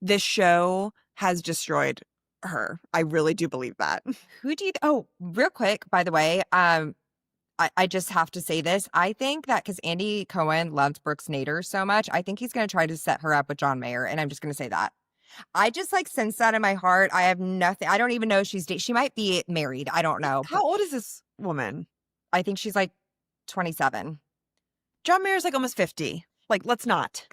this show has destroyed her. I really do believe that. Who do you Oh, real quick, by the way, I just have to say this. I think that because Andy Cohen loved Brooke Nader so much, I think he's gonna try to set her up with John Mayer, and I'm just gonna say that. I just, like, sense that in my heart. I have nothing. I don't even know if she might be married. I don't know, How but old is this woman? I think she's, like, 27. John Mayer's like almost 50. Like, let's not.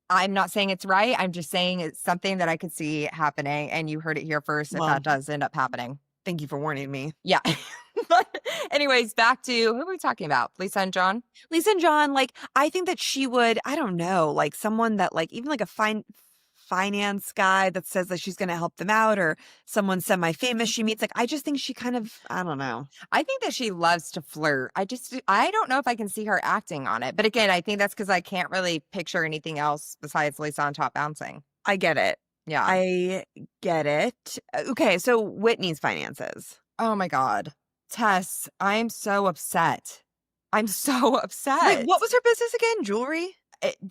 I'm not saying it's right. I'm just saying it's something that I could see happening, and you heard it here first if Well, that does end up happening. thank you for warning me. Yeah. But anyways, back to who are we talking about? Lisa and John? Lisa and John, like, I think that she would, I don't know, like someone that like even like a finance guy that says that she's going to help them out or someone semi-famous she meets. Like, I just think she kind of, I don't know. I think that she loves to flirt. I don't know if I can see her acting on it. But again, I think that's because I can't really picture anything else besides Lisa on top bouncing. I get it. Yeah. I get it. Okay, so Whitney's finances. Oh my God. Tess, I'm so upset. I'm so Wait, upset. what was her business again? Jewelry?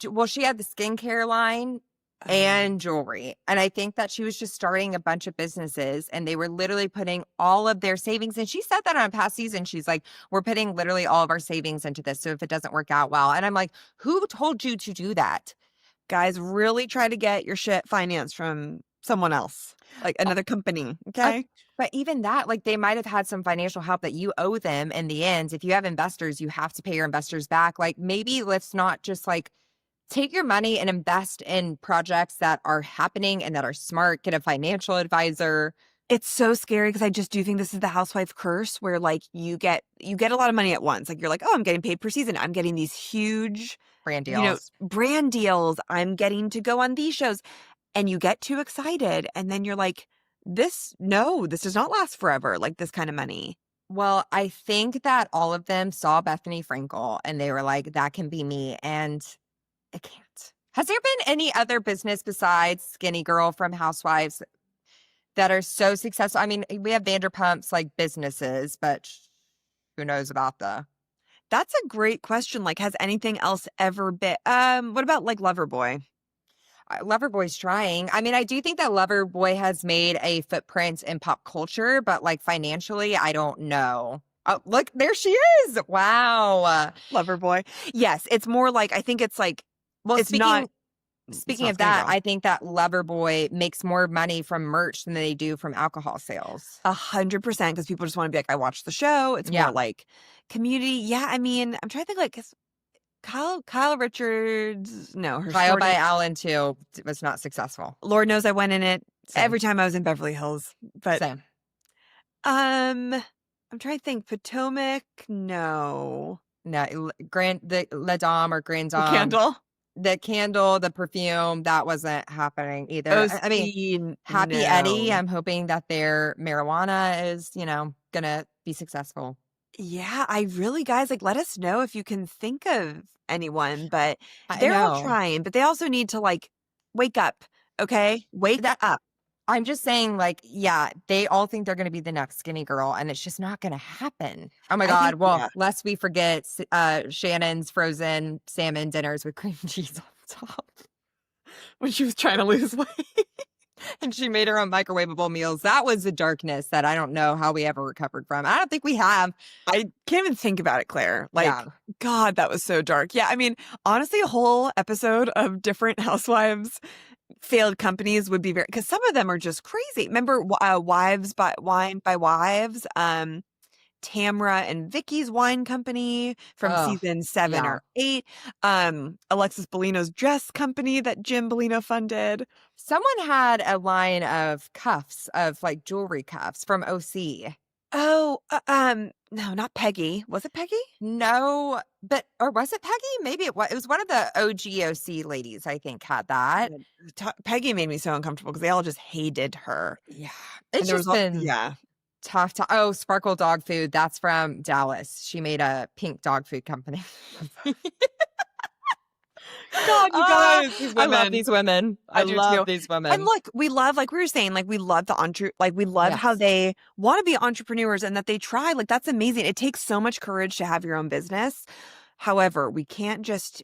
Well, she had the skincare line Oh, and jewelry. And I think that she was just starting a bunch of businesses and they were literally putting all of their savings. And she said that on a past season. She's like, we're putting literally all of our savings into this. So if it doesn't work out well, and I'm like, who told you to do that? guys, really try to get your shit financed from someone else, like Uh, another company. uh, Okay. but even that, like they might have had some financial help that you owe them in the end. If you have investors, you have to pay your investors back. Like maybe let's not just like take your money and invest in projects that are happening and that are smart. Get a financial advisor. It's so scary because I just do think this is the housewife curse where like you get a lot of money at once. Like you're like, "Oh, I'm getting paid per season. I'm getting these huge, Brand deals. brand deals. I'm getting to go on these shows." And you get too excited and then you're like, this does not last forever, like this kind of money." Well, I think that all of them saw Bethany Frankel and they were like, that can be me. And it can't. Has there been any other business besides Skinny Girl from Housewives that are so successful? I mean, we have Vanderpump's like businesses, but who knows about the That's a great question. Like, has anything else ever been? What about like Loverboy? Loverboy's trying. I mean, I do think that Loverboy has made a footprint in pop culture, but like financially, I don't know. Oh, look, there she is. Wow. Loverboy. Yes, it's more like I think it's like Well, it's not speaking of Skinny that, Girl. I think that Loverboy makes more money from merch than they do from alcohol sales. 100% because people just want to be like, I watched the show. It's more Yeah. like community. Yeah, I mean, I'm trying to think like 'cause Kyle Richards. No, her Trial store by name. Allen too was not successful. Lord knows I went in it Same. every time I was in Beverly Hills. But Same. I'm trying to think. Potomac, no. No, the La Dame or Grand The Dame, candle. the candle, the perfume, that wasn't happening either. I mean, OC, Happy Eddie, no. I'm hoping that their marijuana is, gonna be successful. Yeah, I really, guys, like, let us know if you can think of anyone, but I they're all know. trying, but they also need to like wake up. Okay. Wake That up. I'm just saying, like, yeah, they all think they're gonna be the next Skinny Girl, and it's just not gonna happen. Oh my I think, God. Well, yeah. lest we forget Shannon's frozen salmon dinners with cream cheese on top. When she was trying to lose weight. And she made her own microwavable meals. That was a darkness that I don't know how we ever recovered from. I don't think we have. I can't even think about it, Claire. Like, Yeah. God, that was so dark. Yeah, I mean, honestly, a whole episode of different housewives failed companies would be very because some of them are just crazy. Remember, Wives by Wine by Wives, Tamra and Vicky's wine company from Oh, season 7 yeah. or 8, Alexis Bellino's dress company that Jim Bellino funded. Someone had a line of cuffs, of like jewelry cuffs from OC. Oh, no, not Peggy. Was it Peggy? No, but, or was it Peggy? Maybe it was. It was one of the OGOC ladies, I think, had that. Peggy made me so uncomfortable because they all just hated her. Yeah. And It's there was just all, been yeah. tough. Oh, Sparkle Dog Food. That's from Dallas. She made a pink dog food company. God, you guys, these I love women. these women. I do too. love these And women. look, we love, like we were saying, like we love we love how Yes. they want to be entrepreneurs and that they try. Like that's amazing. It takes so much courage to have your own business. However, you can't just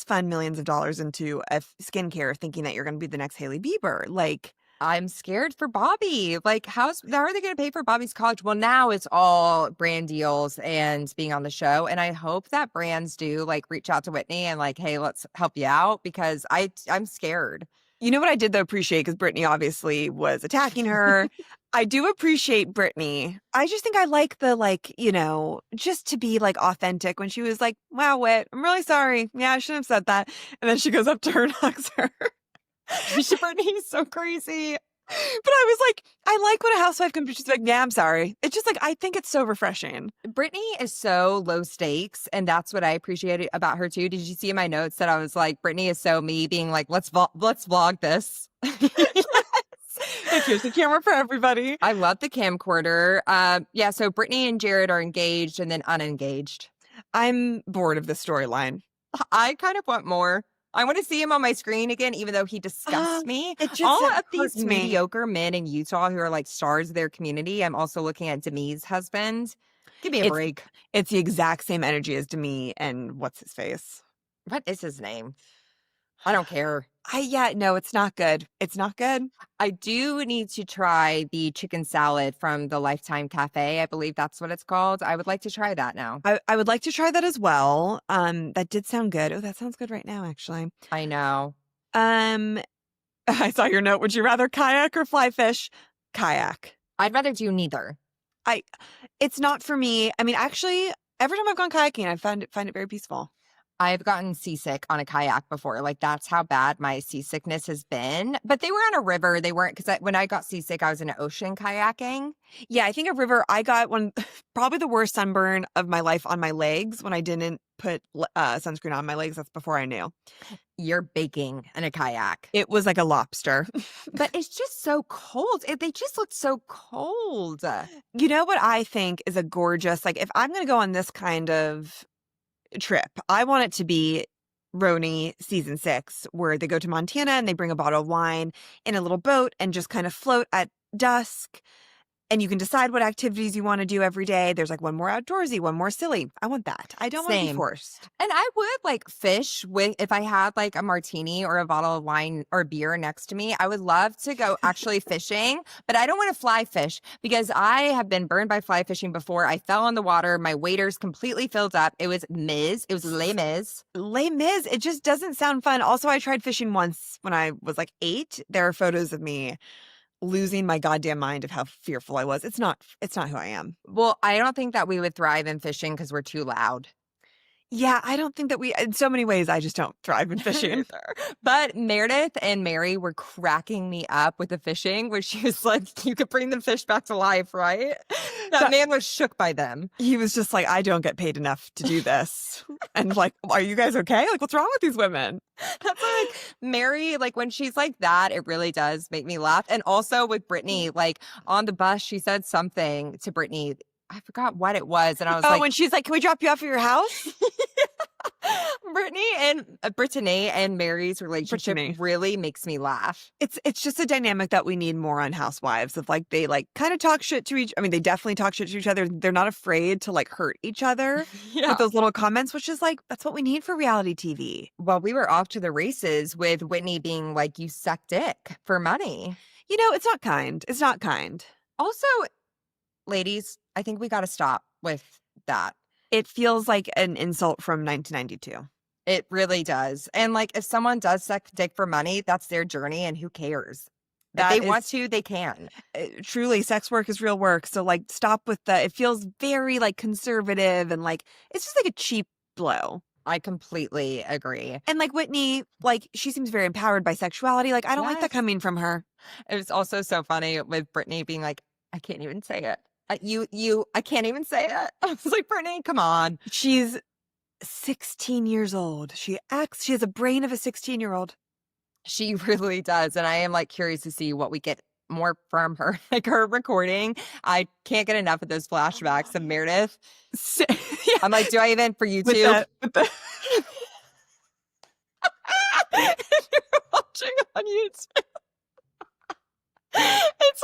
fund millions of dollars into a skincare thinking that you're going to be the next Hailey Bieber. Like, I'm scared for Bobby. Like, how are they going to pay for Bobby's college? Well, now it's all brand deals and being on the show. And I hope that brands do like reach out to Whitney and like, hey, let's help you out because I'm scared. you know what I did though appreciate because Brittany obviously was attacking her. I do appreciate Brittany. I just think I like the just to be like authentic when she was like, "Wow, Whit, I'm really sorry. Yeah, I shouldn't have said that." And then she goes up to her and hugs her. Brittany's so crazy. But I was like, I like when a housewife comes. She's like, "Yeah, I'm sorry." It's just like I think it's so refreshing. Brittany is so low stakes, and that's what I appreciated about her too. Did you see in my notes that I was like, Brittany is so me being like, let's vlog this. Like, here's the camera for everybody. I love the camcorder. Yeah, so Brittany and Jared are engaged and then unengaged. I'm bored of this storyline. I kind of want more. I want to see him on my screen again, even though he disgusts me. It just All hurt of these me. mediocre men in Utah who are like stars of their community. I'm also looking at Demi's husband. Give me a break. It's the exact same energy as Demi and what's his face. What is his name? I don't care. No, it's not good. It's not good. I do need to try the chicken salad from the Lifetime Cafe. I believe that's what it's called. I would like to try that now. I would like to try that as well. That did sound good. Oh, that sounds good right now, actually. I know. I saw your note. Would you rather kayak or fly fish? Kayak. I'd rather do neither. It's not for me. I mean, actually, every time I've gone kayaking, I find it very peaceful. I've gotten seasick on a kayak before. Like, that's how bad my seasickness has been. But they were on a river. They weren't, because when I got seasick, I was in an ocean kayaking. Yeah, I think a river, I got one, probably the worst sunburn of my life on my legs when I didn't put sunscreen on my legs. That's before I knew. You're baking in a kayak. It was like a lobster. But it's just so cold. They just look so cold. You know what I think is a gorgeous, like if I'm going to go on this kind of trip, I want it to be Roni season 6, where they go to Montana and they bring a bottle of wine in a little boat and just kind of float at dusk. And you can decide what activities you want to do every day. There's like one more outdoorsy, one more silly. I want that. I don't want to be Same. forced. And I would like fish with if I had like a martini or a bottle of wine or beer next to me. I would love to go actually fishing, but I don't want to fly fish because I have been burned by fly fishing before. I fell in the water. My waders completely filled up. It was Miz. It was Les Mis. Les Mis, it just doesn't sound fun. Also, I tried fishing once when I was like 8. There are photos of me losing my goddamn mind of how fearful I was. It's not who I am. Well, I don't think that we would thrive in fishing because we're too loud. Yeah, I don't think that in so many ways, I just don't thrive in fishing. But Meredith and Mary were cracking me up with the fishing, where she was like, you could bring the fish back to life, right? That man was shook by them. He was just like, I don't get paid enough to do this. And like, are you guys okay? Like, what's wrong with these women? That's like Mary, like when she's like that, it really does make me laugh. And also with Brittany, like on the bus, she said something to Brittany. I forgot what it was. And I was like, when she's like, can we drop you off at your house? Brittany and Mary's relationship really makes me laugh. It's just a dynamic that we need more on Housewives of like, they like kind of talk shit to they definitely talk shit to each other. They're not afraid to like hurt each other with those little comments, which is like, that's what we need for reality TV. Well, we were off to the races with Whitney being like, you suck dick for money. It's not kind. It's not kind. Also, ladies, I think we got to stop with that. It feels like an insult from 1992. It really does. And like, if someone does suck dick for money, that's their journey and who cares? If they want to, they can. Truly, sex work is real work. So like, stop with it feels very like conservative and like, it's just like a cheap blow. I completely agree. And like Whitney, like she seems very empowered by sexuality. Like, I don't like that coming from her. It was also so funny with Brittany being like, I can't even say it. I can't even say it. I was like, Brittany, come on. She's 16 years old. She has a brain of a 16-year-old. She really does. And I am like curious to see what we get more from her. Like her recording. I can't get enough of those flashbacks of Meredith. Yeah. I'm like, do I even for YouTube? If you're watching on YouTube. It's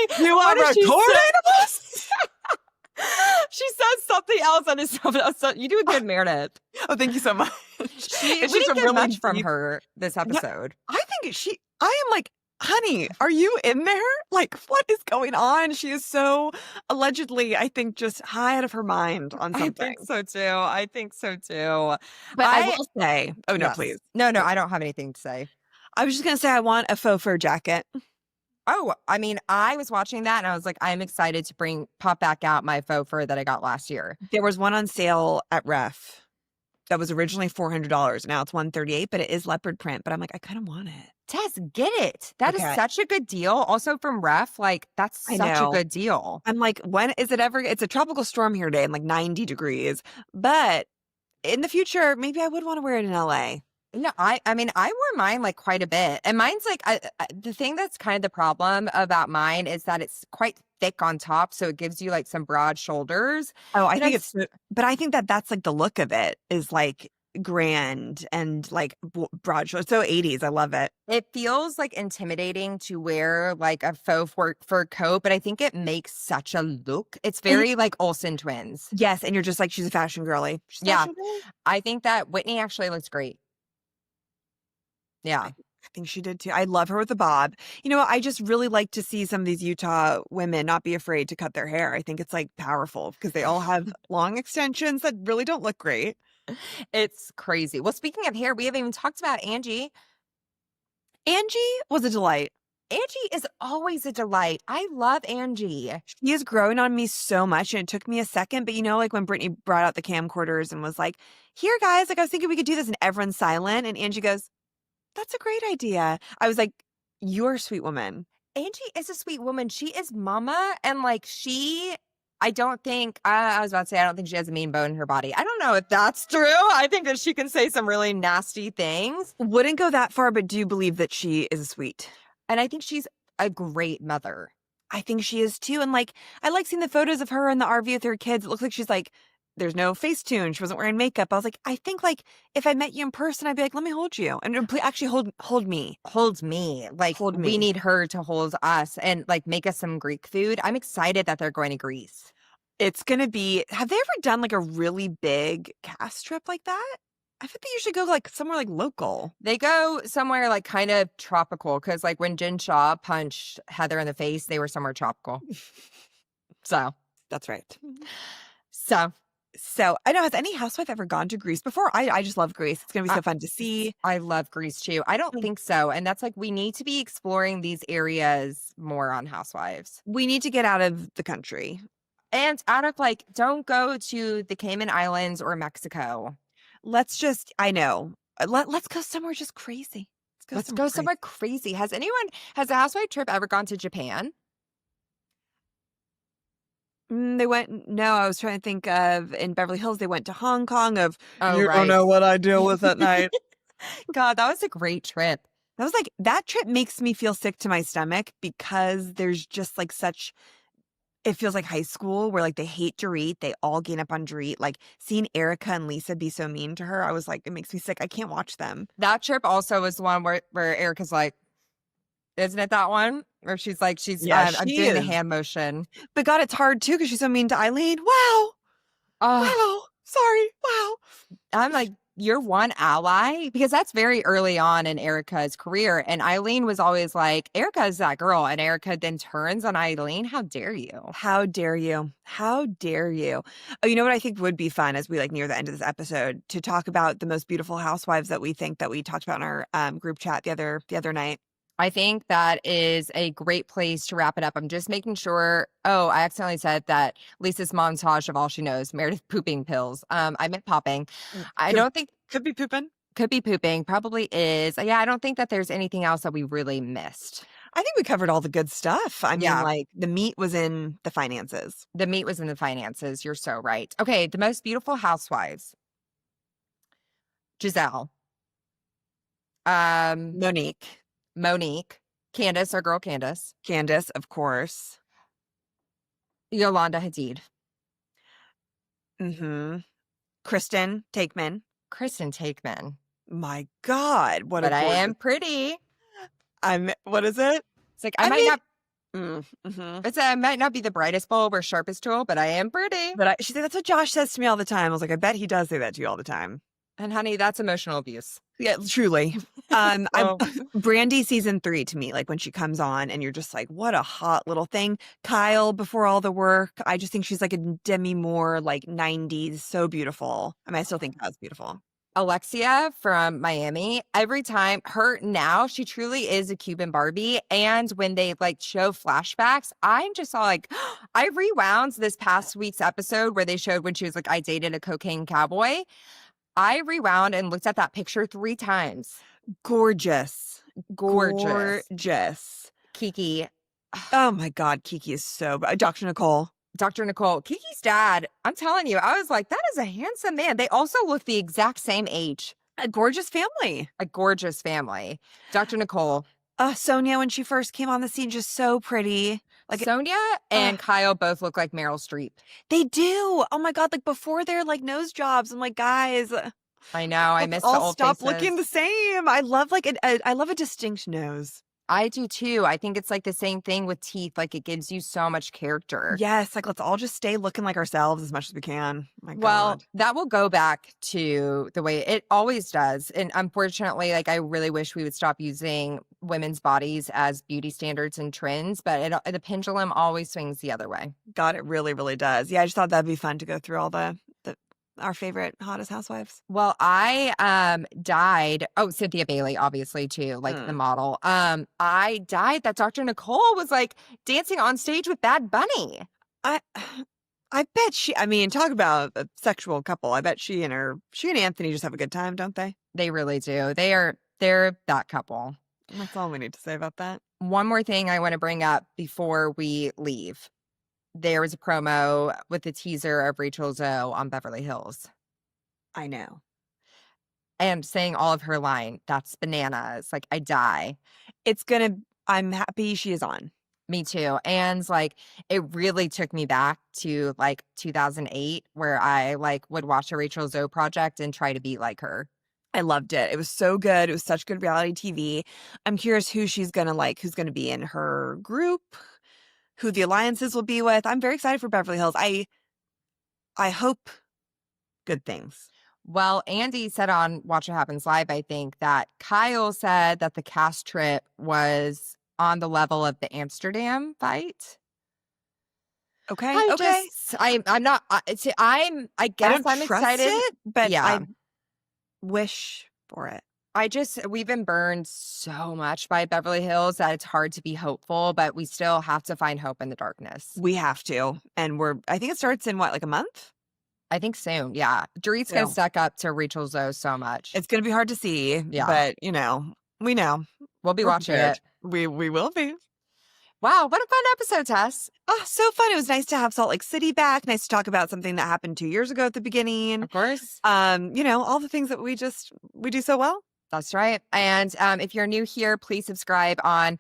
amazing. You are recording us? She says something else on his stuff. You do a good Meredith. Oh, thank you so much. We didn't get much from her this episode. Yeah, I am like, honey, are you in there? Like, what is going on? She is so allegedly, I think, just high out of her mind on something. I think so too. But I will say, oh no, yes. Please. No, I don't have anything to say. I was just going to say, I want a faux fur jacket. Oh, I mean, I was watching that and I was like, I'm excited to pop back out my faux fur that I got last year. There was one on sale at Ref that was originally $400. Now it's $138, but it is leopard print. But I'm like, I kind of want it. Tess, get it. That is such a good deal. Also from Ref, like that's such a good deal. I'm like, when is it ever? It's a tropical storm here today and like 90 degrees. But in the future, maybe I would want to wear it in LA. No, I mean, I wore mine like quite a bit. And mine's like, the thing that's kind of the problem about mine is that it's quite thick on top. So it gives you like some broad shoulders. Oh, I think but I think that that's like the look of it is like grand and like broad shoulders. So 80s. I love it. It feels like intimidating to wear like a faux fur coat, but I think it makes such a look. It's very like Olsen twins. Yes. And you're just like, she's a fashion girly. Yeah. I think that Whitney actually looks great. Yeah. I think she did too. I love her with the bob. I just really like to see some of these Utah women not be afraid to cut their hair. I think it's like powerful because they all have long extensions that really don't look great. It's crazy. Well, speaking of hair, we haven't even talked about Angie. Angie was a delight. Angie is always a delight. I love Angie. She has grown on me so much, and it took me a second. But like when Brittany brought out the camcorders and was like, here, guys, like I was thinking we could do this, and everyone's silent. And Angie goes, that's a great idea. I was like, you're a sweet woman. Angie is a sweet woman. She is mama. And like I don't think, I was about to say, I don't think she has a mean bone in her body. I don't know if that's true. I think that she can say some really nasty things. Wouldn't go that far, but do believe that she is sweet. And I think she's a great mother. I think she is too. And like, I like seeing the photos of her in the RV with her kids. It looks like she's like there's no Facetune. She wasn't wearing makeup. I was like, I think like if I met you in person, I'd be like, let me hold you. And actually hold me. Holds me. Like, Hold we me. need her to hold us and, like, make us some Greek food. I'm excited that they're going to Greece. It's gonna be, have they ever done like a really big cast trip like that? I think they usually go like somewhere like local. They go somewhere, like, kind of tropical because, like, when Jen Shaw punched Heather in the face, they were somewhere tropical. So That's right. so So I know, has any housewife ever gone to Greece before? I just love Greece. It's gonna be I so fun to see. I love Greece too. I don't think so, and that's, like, we need to be exploring these areas more on Housewives. We need to get out of the country. And out of, like, don't go to the Cayman Islands or Mexico. Let's just, I know. Let's go somewhere just crazy. Let's go somewhere crazy. Has a housewife trip ever gone to Japan? They went, no, I was trying to think of in Beverly Hills, they went to Hong Kong of, Oh, you don't right. know what I deal with at night. God, that was a great trip. That was like, that trip makes me feel sick to my stomach because there's just like such, it feels like high school where like they hate Dorit. They all gain up on Dorit. Like seeing Erica and Lisa be so mean to her, I was like, it makes me sick. I can't watch them. That trip also was the one where Erica's like, isn't it that one? Where she's like, Yeah, I'm she doing the is. hand motion. But God, it's hard too because she's so mean to Eileen. Wow. Oh, Wow. Sorry. Wow. I'm like, you're one ally because that's very early on in Erica's career. And Eileen was always like, Erica's that girl. And Erica then turns on Eileen. How dare you? How dare you? How dare you? Oh, you know what I think would be fun as we like near the end of this episode to talk about the most beautiful housewives that we think that we talked about in our group chat the other night. I think that is a great place to wrap it up. I'm just making sure. Oh, I accidentally said that Lisa's montage of all she knows, Meredith pooping pills. I meant popping. I don't think Could be pooping. could be pooping, probably is. Yeah, I don't think that there's anything else that we really missed. I think we covered all the good stuff. I mean, Yeah. like the meat was in the finances. The meat was in the finances. You're so right. Okay, the most beautiful housewives. Giselle. Monique, Monique. Candace, our girl Candace. Candace, of course. Yolanda Hadid. Mm-hmm. Kristen Takeman. Kristen Takeman. My God, what But a I gorgeous. am pretty. What is it? It's like I mean- not. Mm-hmm. I might not be the brightest bulb or sharpest tool, but I am pretty. But she said that's what Josh says to me all the time. I was like, I bet he does say that to you all the time. And honey, that's emotional abuse. Yeah, truly. Oh. Brandy season 3 to me, like when she comes on and you're just like, what a hot little thing. Kyle before all the work. I just think she's like a Demi Moore, like 90s, so beautiful. I mean, I still think Kyle's beautiful. Alexia from Miami, every time she truly is a Cuban Barbie. And when they like show flashbacks, I'm just all like, I rewound this past week's episode where they showed when she was like, I dated a cocaine cowboy. I rewound and looked at that picture 3 times. Gorgeous. Gorgeous. Kiki. Oh my God, Kiki is so, Dr. Nicole. Dr. Nicole, Kiki's dad, I'm telling you, I was like, that is a handsome man. They also look the exact same age. A gorgeous family. A gorgeous family. Dr. Nicole. Sonia, when she first came on the scene, just so pretty. Like Sonia and Kyle both look like Meryl Streep. They do. Oh my God, like before their like nose jobs. I'm like, guys. I know. I miss the all old stop faces. looking the same. I love like I love a distinct nose. I do too. I think it's like the same thing with teeth. Like it gives you so much character. Yes, like let's all just stay looking like ourselves as much as we can. My Well, God. that will go back to the way it always does. And unfortunately, like I really wish we would stop using women's bodies as beauty standards and trends, but the pendulum always swings the other way. God, it really, really does. Yeah, I just thought that'd be fun to go through all our favorite hottest housewives. Well, I died. Oh, Cynthia Bailey, obviously, too, like the model. I died that Dr. Nicole was like dancing on stage with Bad Bunny. I bet I mean, talk about a sexual couple. I bet she and Anthony just have a good time, don't they? They really do. They're that couple. That's all we need to say about that. One more thing I want to bring up before we leave. There was a promo with the teaser of Rachel Zoe on Beverly Hills. I know. And saying all of her line, that's bananas. Like, I die. I'm happy she is on. Me too. And like it really took me back to like 2008 where I like would watch a Rachel Zoe project and try to be like her. I loved it. It was so good. It was such good reality TV. I'm curious who she's gonna like, who's gonna be in her group, who the alliances will be with. I'm very excited for Beverly Hills. I hope good things. Well, Andy said on Watch What Happens Live, I think, that Kyle said that the cast trip was on the level of the Amsterdam fight. Okay. I Okay. just, I'm not, see, I I guess don't I'm trust excited. it, but Yeah. I wish for it. We've been burned so much by Beverly Hills that it's hard to be hopeful, but we still have to find hope in the darkness. We have to. And I think it starts in what, like a month? I think soon. Yeah. Dorit's going to So suck up to Rachel Zoe so much. it's going to be hard to see. Yeah. But, we know. We'll be We're watching prepared. it. We will be. Wow. What a fun episode, Tess. Oh, so fun. It was nice to have Salt Lake City back. Nice to talk about something that happened 2 years ago at the beginning. Of course. All the things that we do so well. That's right. And if you're new here, please subscribe on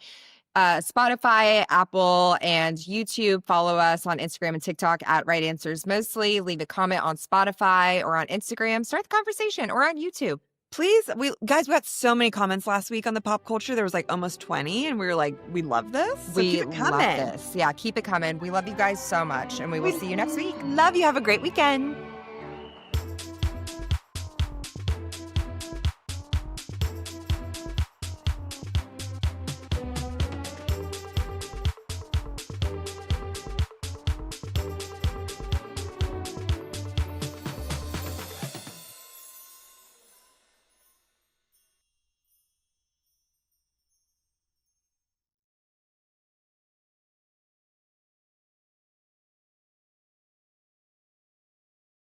Spotify, Apple, and YouTube. Follow us on Instagram and TikTok at Right Answers Mostly. Leave a comment on Spotify or on Instagram. Start the conversation or on YouTube. Please, we got so many comments last week on the pop culture. There was like almost 20, and we were like, we love this. So We keep it love coming. this. Yeah, keep it coming. We love you guys so much, and we will see you next week. Love you. Have a great weekend.